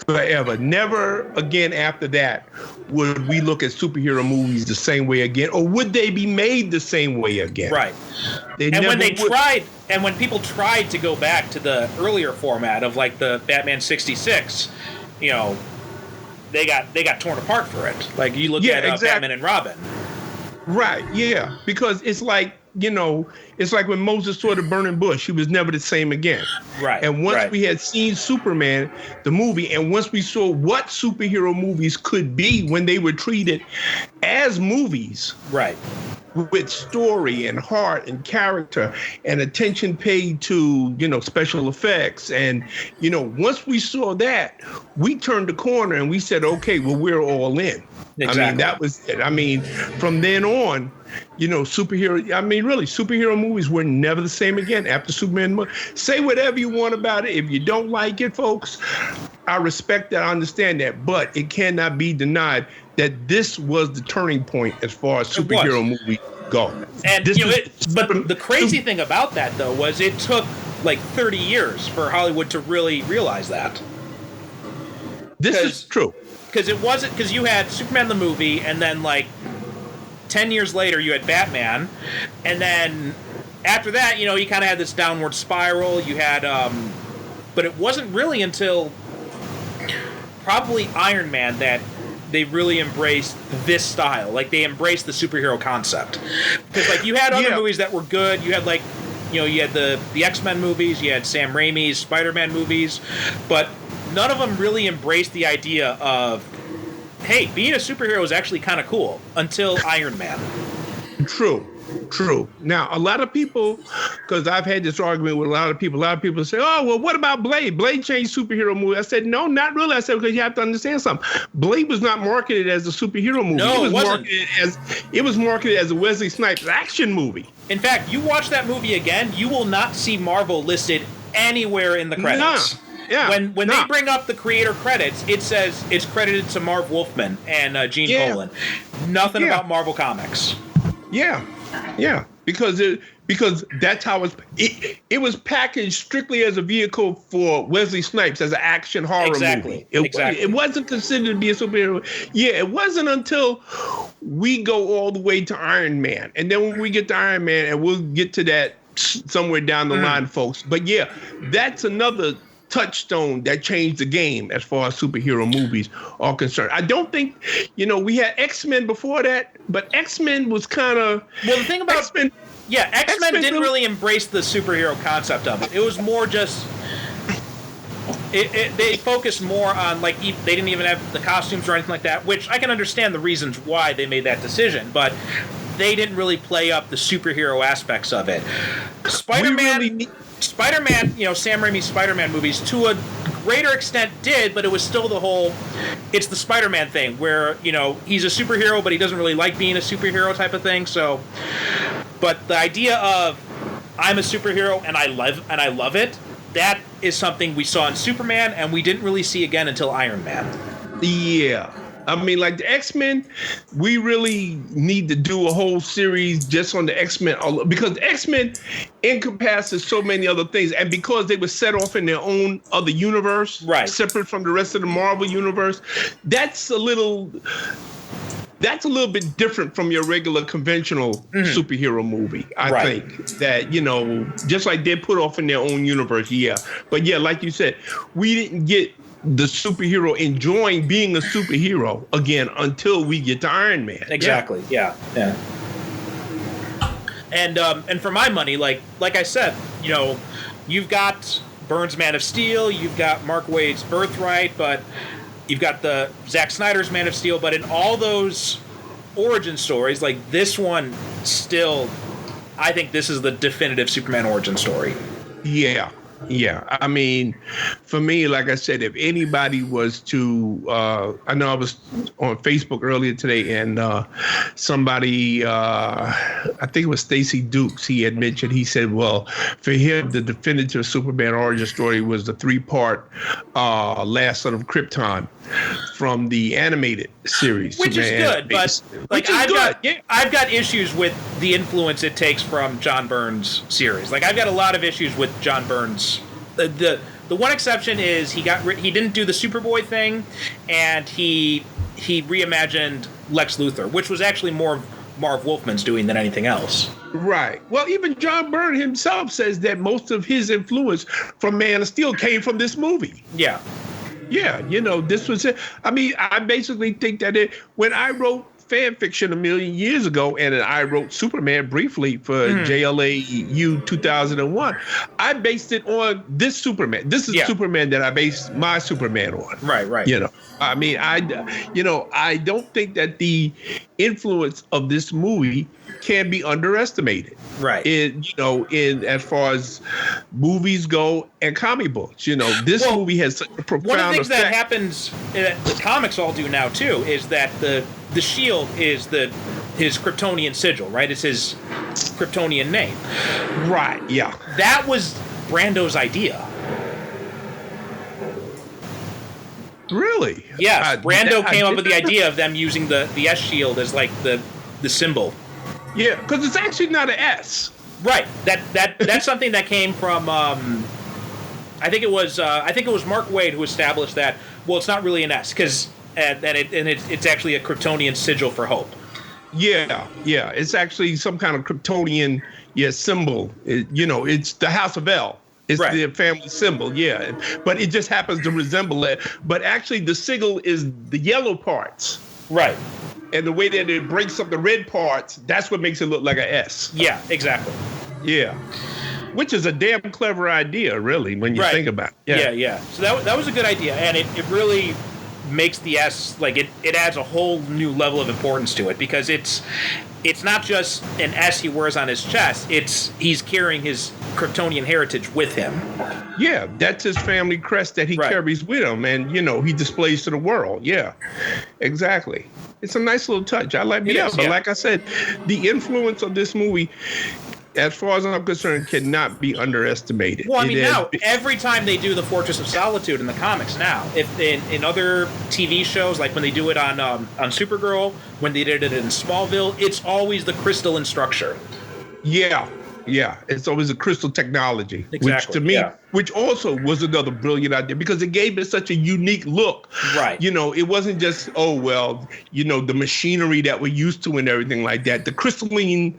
forever. Never again after that would we look at superhero movies the same way again, or would they be made the same way again?
Right. When people tried to go back to the earlier format of like the Batman 66, you know, they got torn apart for it. Like you look at Batman and Robin.
Right, yeah. Because it's like, you know, it's like when Moses saw the burning bush, he was never the same again.
Right.
And once we had seen Superman, the movie, and once we saw what superhero movies could be when they were treated as movies.
Right.
With story and heart and character and attention paid to, you know, special effects. And, you know, once we saw that, we turned the corner and we said, okay, well, we're all in. Exactly. I mean, that was it. I mean, from then on, you know, superhero movies were never the same again after Superman. Say whatever you want about it. If you don't like it, folks, I respect that. I understand that. But it cannot be denied that this was the turning point as far as superhero movies go.
And, but the crazy thing about that, though, was it took like 30 years for Hollywood to really realize that.
This is true.
Because it wasn't, because you had Superman the movie, and then like 10 years later you had Batman, and then after that, you know, you kind of had this downward spiral. You had, but it wasn't really until probably Iron Man that they really embraced this style. Like they embraced the superhero concept. Because like you had other movies that were good. You had like, you know, you had the X-Men movies, you had Sam Raimi's Spider-Man movies, but none of them really embraced the idea of, hey, being a superhero is actually kind of cool until Iron Man.
True. Now, a lot of people, because I've had this argument with a lot of people say, oh, well, what about Blade? Blade changed superhero movie. I said, no, not really. I said, because you have to understand something. Blade was not marketed as a superhero movie.
No, it wasn't.
It was marketed as a Wesley Snipes action movie.
In fact, you watch that movie again, you will not see Marvel listed anywhere in the credits.
Nah. Yeah,
when they bring up the creator credits, it says it's credited to Marv Wolfman and Gene Colan. Nothing about Marvel Comics.
Yeah, because that's how it was packaged strictly as a vehicle for Wesley Snipes as an action horror movie. It wasn't considered to be a superhero. Yeah, it wasn't until we go all the way to Iron Man, and then when we get to Iron Man, and we'll get to that somewhere down the line, folks. But yeah, that's another touchstone that changed the game as far as superhero movies are concerned. I don't think, you know, we had X-Men before that, but X-Men was kind of...
Well, the thing about... X-Men didn't really embrace the superhero concept of it. It was more just... They focused more on, like, they didn't even have the costumes or anything like that, which I can understand the reasons why they made that decision, but they didn't really play up the superhero aspects of it. Spider-Man, you know, Sam Raimi's Spider-Man movies, to a greater extent did, but it was still it's the Spider-Man thing where, you know, he's a superhero, but he doesn't really like being a superhero type of thing. So, but the idea of I'm a superhero and I love it, that is something we saw in Superman and we didn't really see again until Iron Man.
Yeah. I mean, like the X-Men, we really need to do a whole series just on the X-Men, because the X-Men encompasses so many other things, and because they were set off in their own other universe, separate from the rest of the Marvel universe, that's a little bit different from your regular conventional superhero movie. I think that, you know, just like they're put off in their own universe, but like you said, we didn't get the superhero enjoying being a superhero again until we get to Iron Man.
Exactly. Yeah. And for my money, like I said, you know, you've got Byrne's Man of Steel, you've got Mark Waid's Birthright, but you've got the Zack Snyder's Man of Steel, but in all those origin stories, like this one still, I think this is the definitive Superman origin story.
Yeah. Yeah, I mean, for me, like I said, if anybody was to, I know I was on Facebook earlier today, and somebody, I think it was Stacey Dukes, he had mentioned, he said, well, for him, the definitive Superman origin story was the 3-part Last Son of Krypton from the animated series.
Which is good, but like I've got issues with the influence it takes from John Byrne's series. Like I've got a lot of issues with John Byrne's. The one exception is he didn't do the Superboy thing, and he reimagined Lex Luthor, which was actually more of Marv Wolfman's doing than anything else.
Right. Well, even John Byrne himself says that most of his influence from Man of Steel came from this movie.
Yeah.
Yeah, this was it. I mean, I basically think that when I wrote fan fiction a million years ago, and I wrote Superman briefly for JLAU 2001, I based it on this Superman. This is Superman that I based my Superman on.
Right.
I mean, I don't think that the influence of this movie can be underestimated.
Right.
In as far as movies go and comic books, this movie has such a profound
one of the things
effect.
that happens, the comics all do now too, is that the shield is his Kryptonian sigil, right? It's his Kryptonian name.
Right. Yeah.
That was Brando's idea.
Really?
Yes. Brando came up with the idea of them using the S shield as like the symbol.
Yeah, because it's actually not an S.
Right. That's something that came from. I think it was Mark Waid who established that. Well, it's not really an S because it's actually a Kryptonian sigil for hope.
Yeah. It's actually some kind of Kryptonian symbol. It's the House of El. It's the family symbol, but it just happens to resemble it. But actually, the sigil is the yellow parts.
Right.
And the way that it breaks up the red parts, that's what makes it look like an S.
Yeah, exactly.
Yeah. Which is a damn clever idea, really, when you think about it.
Yeah. So that was a good idea, and it really makes the S, like, it adds a whole new level of importance to it, because it's not just an S he wears on his chest, he's carrying his Kryptonian heritage with him.
Yeah, that's his family crest that he carries with him, and, he displays to the world. Yeah, exactly. It's a nice little touch. I like it. But like I said, the influence of this movie, as far as I'm concerned, cannot be underestimated.
Well, I mean, now, every time they do the Fortress of Solitude in the comics now, if in other TV shows, like when they do it on Supergirl, when they did it in Smallville, it's always the crystalline structure. Yeah, it's always a crystal technology, which to me, which also was another brilliant idea, because it gave it such a unique look. Right.
It wasn't just, the machinery that we're used to and everything like that. The crystalline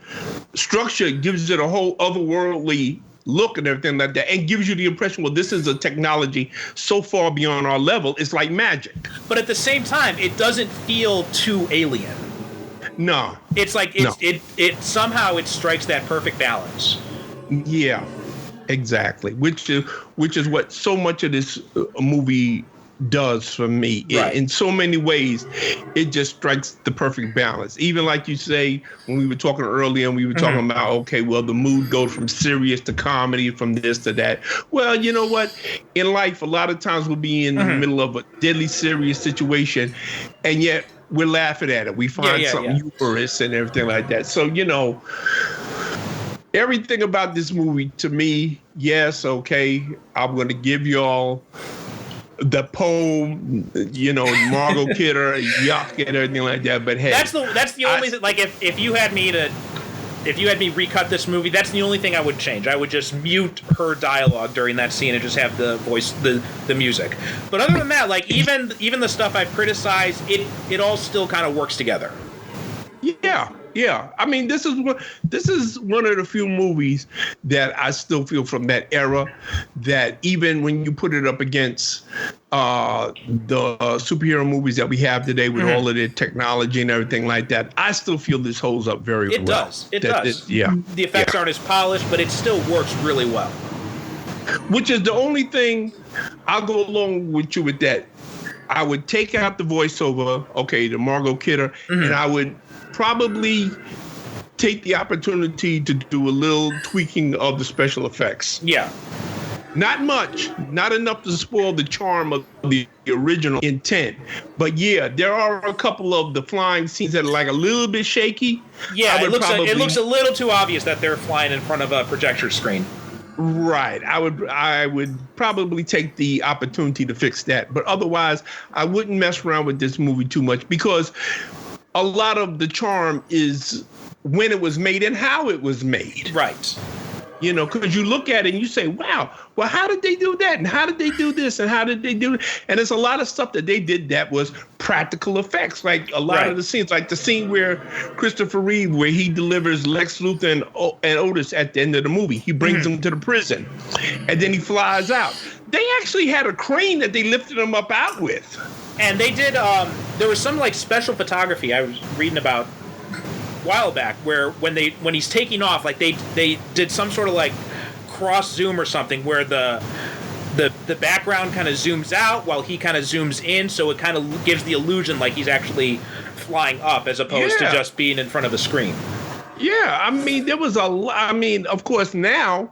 structure gives it a whole otherworldly look and everything like that, and gives you the impression, well, this is a technology so far beyond our level, it's like magic.
But at the same time, it doesn't feel too alien.
No.
It's like it somehow it strikes that perfect balance.
Yeah, exactly. Which is what so much of this movie does for me. In so many ways, it just strikes the perfect balance. Even like you say, when we were talking earlier, and we were talking about, okay, well, the mood goes from serious to comedy, from this to that. Well, you know what? In life, a lot of times we'll be in the middle of a deadly serious situation, and yet we're laughing at it. We find something humorous and everything like that. So, everything about this movie, to me, yes, okay, I'm going to give y'all the poem, Margot Kidder, yuck, and everything like that. But hey, that's
the only thing. Like, if you had me recut this movie, that's the only thing I would change. I would just mute her dialogue during that scene and just have the voice, the music. But other than that, like, even the stuff I've criticized, it all still kind of works together. Yeah. I mean, this is one of the few movies that I still feel from that era, that even when you put it up against the superhero movies that we have today with all of the technology and everything like that, I still feel this holds up very well. It does. The effects aren't as polished, but it still works really well.
Which is the only thing, I'll go along with you with that. I would take out the voiceover, the Margot Kidder, and I would probably take the opportunity to do a little tweaking of the special effects.
Yeah.
Not much, not enough to spoil the charm of the original intent. But yeah, there are a couple of the flying scenes that are like a little bit shaky.
Yeah, it looks a little too obvious that they're flying in front of a projector screen.
Right. I would probably take the opportunity to fix that. But otherwise, I wouldn't mess around with this movie too much because a lot of the charm is when it was made and how it was made.
Right.
You know, because you look at it and you say, wow, well, how did they do that? And how did they do this? And how did they do it? And there's a lot of stuff that they did that was practical effects. Like a lot of the scenes, like the scene where Christopher Reeve, where he delivers Lex Luthor and Otis at the end of the movie. He brings them to the prison and then he flies out. They actually had a crane that they lifted him up out with.
And they did, there was some like special photography I was reading about while back where when he's taking off, like they did some sort of like cross zoom or something where the background kind of zooms out while he kind of zooms in, so it kind of gives the illusion like he's actually flying up as opposed to just being in front of a screen.
Yeah, I mean, there was of course, now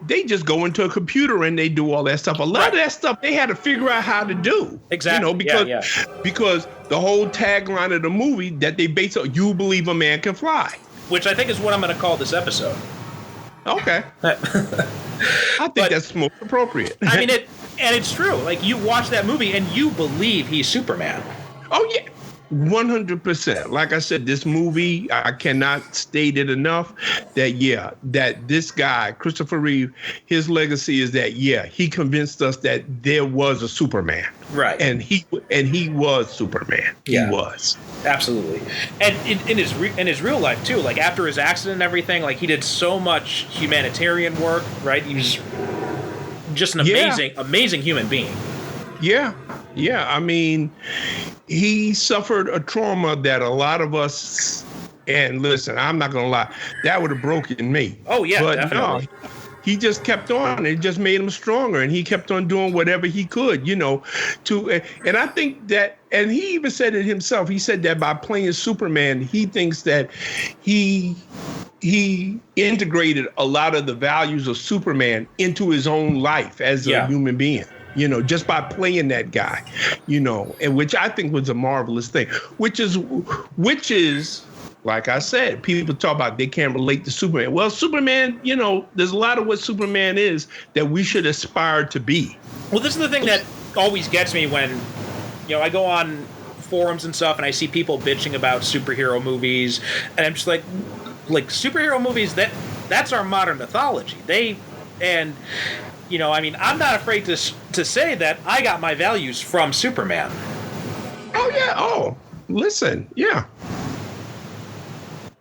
they just go into a computer and they do all that stuff. A lot of that stuff they had to figure out how to do.
Exactly.
You know, because the whole tagline of the movie that they base on, you believe a man can fly.
Which I think is what I'm going to call this episode.
Okay. I think that's most appropriate.
I mean, it's true. Like, you watch that movie and you believe he's Superman.
Oh, yeah. 100%. Like I said, this movie, I cannot state it enough that this guy, Christopher Reeve, his legacy is that, he convinced us that there was a Superman.
Right.
And he was Superman.
Yeah.
He was.
Absolutely. And in his real life, too, like after his accident and everything, like he did so much humanitarian work, right? He was just an amazing human being.
Yeah. Yeah. I mean, he suffered a trauma that a lot of us, and listen, I'm not going to lie, that would have broken me.
Oh, yeah,
but
definitely.
No, he just kept on. It just made him stronger, and he kept on doing whatever he could, and I think that, and he even said it himself, he said that by playing Superman, he thinks that he integrated a lot of the values of Superman into his own life as a human being. Just by playing that guy, and which I think was a marvelous thing, which is, like I said, people talk about they can't relate to Superman. Well, Superman, there's a lot of what Superman is that we should aspire to be.
Well, this is the thing that always gets me when, I go on forums and stuff and I see people bitching about superhero movies, and I'm just like superhero movies, that's our modern mythology. I'm not afraid to say that I got my values from Superman.
Oh, yeah. Oh, listen. Yeah.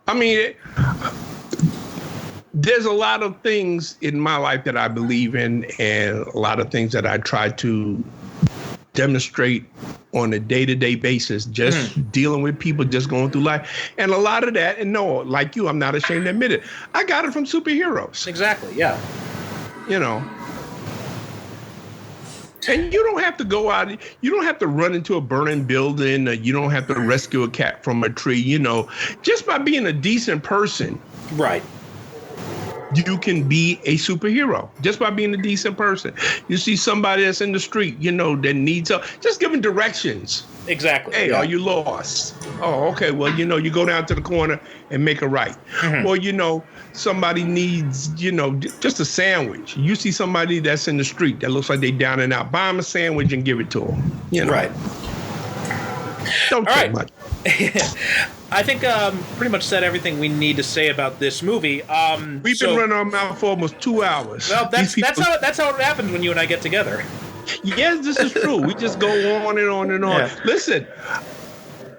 I mean, there's a lot of things in my life that I believe in, and a lot of things that I try to demonstrate on a day-to-day basis, just dealing with people, just going through life. And a lot of that, and no, like you, I'm not ashamed to admit it, I got it from superheroes.
Exactly, yeah.
And you don't have to go out, you don't have to run into a burning building, or you don't have to rescue a cat from a tree, just by being a decent person.
Right.
You can be a superhero just by being a decent person. You see somebody that's in the street, that needs help, just give them directions.
Exactly.
Hey, are you lost? Oh, okay. Well, you go down to the corner and make a right. Or, somebody needs, just a sandwich. You see somebody that's in the street that looks like they down and out, buy them a sandwich and give it to them.
Right.
Don't take much.
I think pretty much said everything we need to say about this movie.
We've been running our mouth for almost 2 hours.
Well, that's how it happens when you and I get together.
Yes, this is true. We just go on and on and on. Yeah.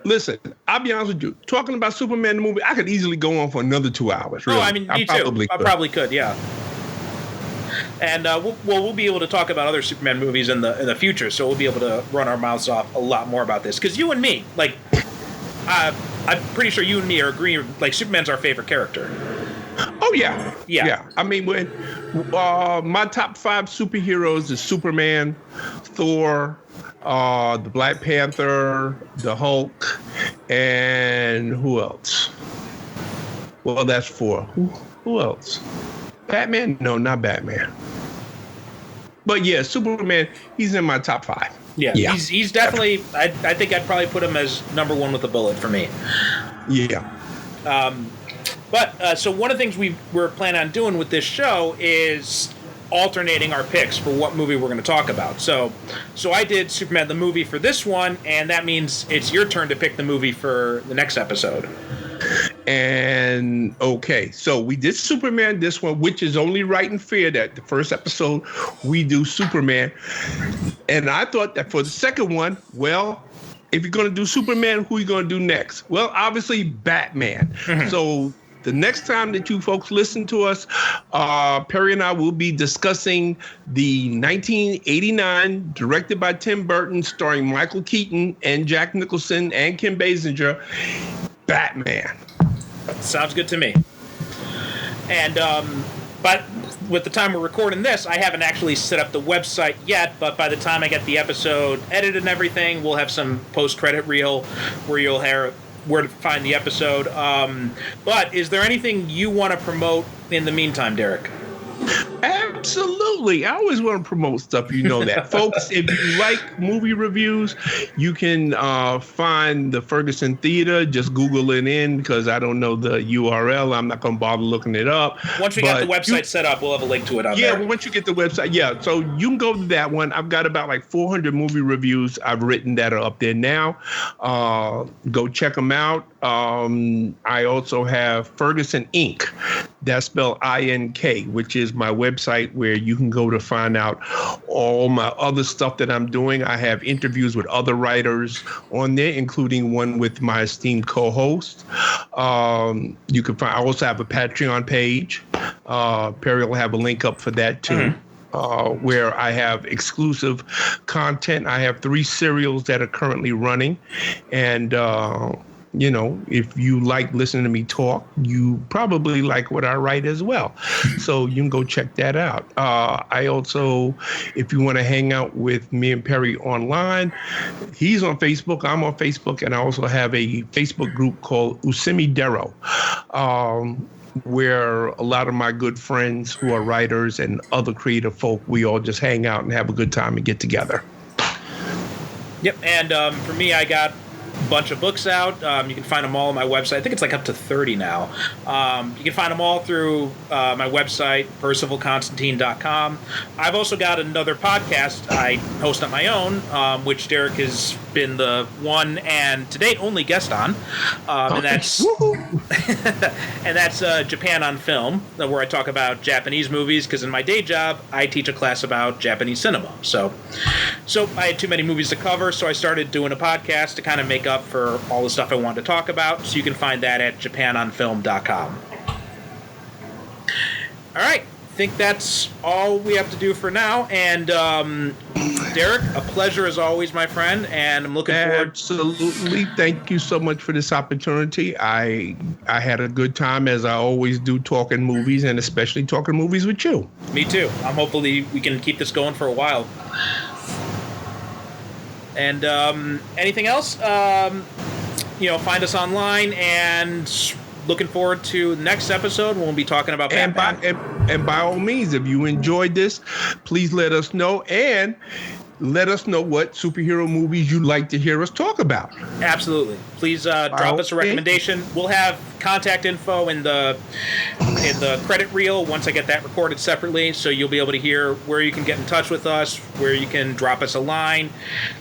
Listen, I'll be honest with you. Talking about Superman the movie, I could easily go on for another 2 hours. Really.
Oh, I mean, me too. I probably could, yeah. And we'll be able to talk about other Superman movies in the future, so we'll be able to run our mouths off a lot more about this. Because you and me, I'm pretty sure you and me are agreeing, Superman's our favorite character.
Oh, yeah. Yeah. I mean, when my top 5 superheroes is Superman, Thor, the Black Panther, the Hulk, and who else? Well, that's 4. Who else? Batman? No, not Batman. But yeah, Superman, he's in my top 5.
Yeah. He's definitely. I think I'd probably put him as number 1 with a bullet for me.
Yeah.
But so one of the things we're planning on doing with this show is alternating our picks for what movie we're going to talk about. So I did Superman the movie for this one, and that means it's your turn to pick the movie for the next episode.
And okay, so we did Superman this one, which is only right and fair that the first episode we do Superman. And I thought that for the second one, well, if you're going to do Superman, who are you going to do next? Well, obviously Batman. Mm-hmm. So the next time that you folks listen to us, Perry and I will be discussing the 1989, directed by Tim Burton, starring Michael Keaton and Jack Nicholson and Kim Basinger, Batman.
Sounds good to me. And but with the time we're recording this, I haven't actually set up the website yet, but by the time I get the episode edited and everything, we'll have some post-credit reel where you'll hear where to find the episode. But is there anything you want to promote in the meantime, Derrick?
Absolutely. I always want to promote stuff, you know that. Folks, if you like movie reviews, you can find the Ferguson Theater. Just Google it in because I don't know the URL. I'm not going to bother looking it up.
Once we got the website set up, we'll have a link to it on there.
Yeah, once you get the website. Yeah, so you can go to that one. I've got about like 400 movie reviews I've written that are up there now. Go check them out. I also have Ferguson Inc. That's spelled INK, which is my website where you can go to find out all my other stuff that I'm doing. I have interviews with other writers on there, including one with my esteemed co-host. You can find. I also have a Patreon page. Perry will have a link up for that too. Mm-hmm. Where I have exclusive content. I have 3 serials that are currently running, and you know, if you like listening to me talk, you probably like what I write as well. So you can go check that out. I also, if you want to hang out with me and Perry online, he's on Facebook, I'm on Facebook, and I also have a Facebook group called Usimi Dero, where a lot of my good friends who are writers and other creative folk, we all just hang out and have a good time and get together.
Yep, and for me, I got bunch of books out. You can find them all on my website. I think it's like up to 30 now. You can find them all through my website, percivalconstantine.com. I've also got another podcast I host on my own, which Derrick has been the one and to date only guest on. And that's and that's Japan on Film, where I talk about Japanese movies, because in my day job, I teach a class about Japanese cinema. So I had too many movies to cover, so I started doing a podcast to kind of make up for all the stuff I wanted to talk about. So you can find that at japanonfilm.com. All right. I think that's all we have to do for now. And Derrick, a pleasure as always, my friend. And I'm looking forward.
Absolutely. Thank you so much for this opportunity. I had a good time, as I always do, talking movies, and especially talking movies with you.
Me too. Hopefully we can keep this going for a while. And anything else? Find us online, and looking forward to the next episode when we'll be talking about Batman.
And by all means, if you enjoyed this, please let us know, and let us know what superhero movies you'd like to hear us talk about.
Absolutely. Please drop us a recommendation. We'll have contact info in the credit reel once I get that recorded separately, so you'll be able to hear where you can get in touch with us, where you can drop us a line.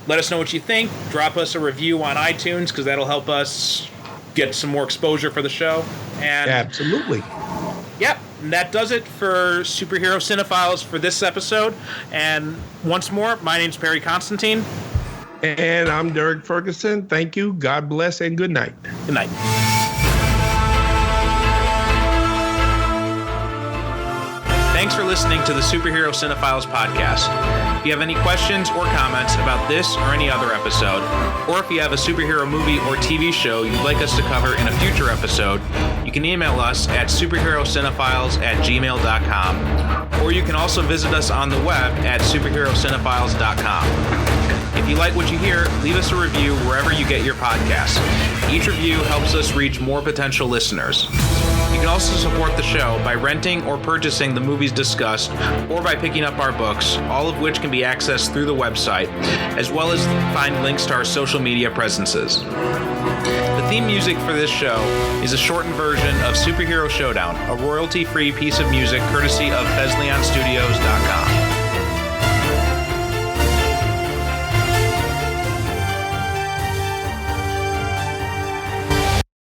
Let us know what you think. Drop us a review on iTunes, because that'll help us get some more exposure for the show. And
absolutely.
Yep. And that does it for Superhero Cinephiles for this episode. And once more, my name's Perry Constantine.
And I'm Derrick Ferguson. Thank you. God bless, and good night.
Good night. Thanks for listening to the Superhero Cinephiles podcast. If you have any questions or comments about this or any other episode, or if you have a superhero movie or TV show you'd like us to cover in a future episode, you can email us at superherocinephiles@gmail.com, or you can also visit us on the web at superherocinephiles.com. If you like what you hear, leave us a review wherever you get your podcasts. Each review helps us reach more potential listeners. You You can also support the show by renting or purchasing the movies discussed, or by picking up our books, all of which can be accessed through the website, as well as find links to our social media presences. The theme music for this show is a shortened version of Superhero Showdown, a royalty-free piece of music courtesy of BesleonStudios.com.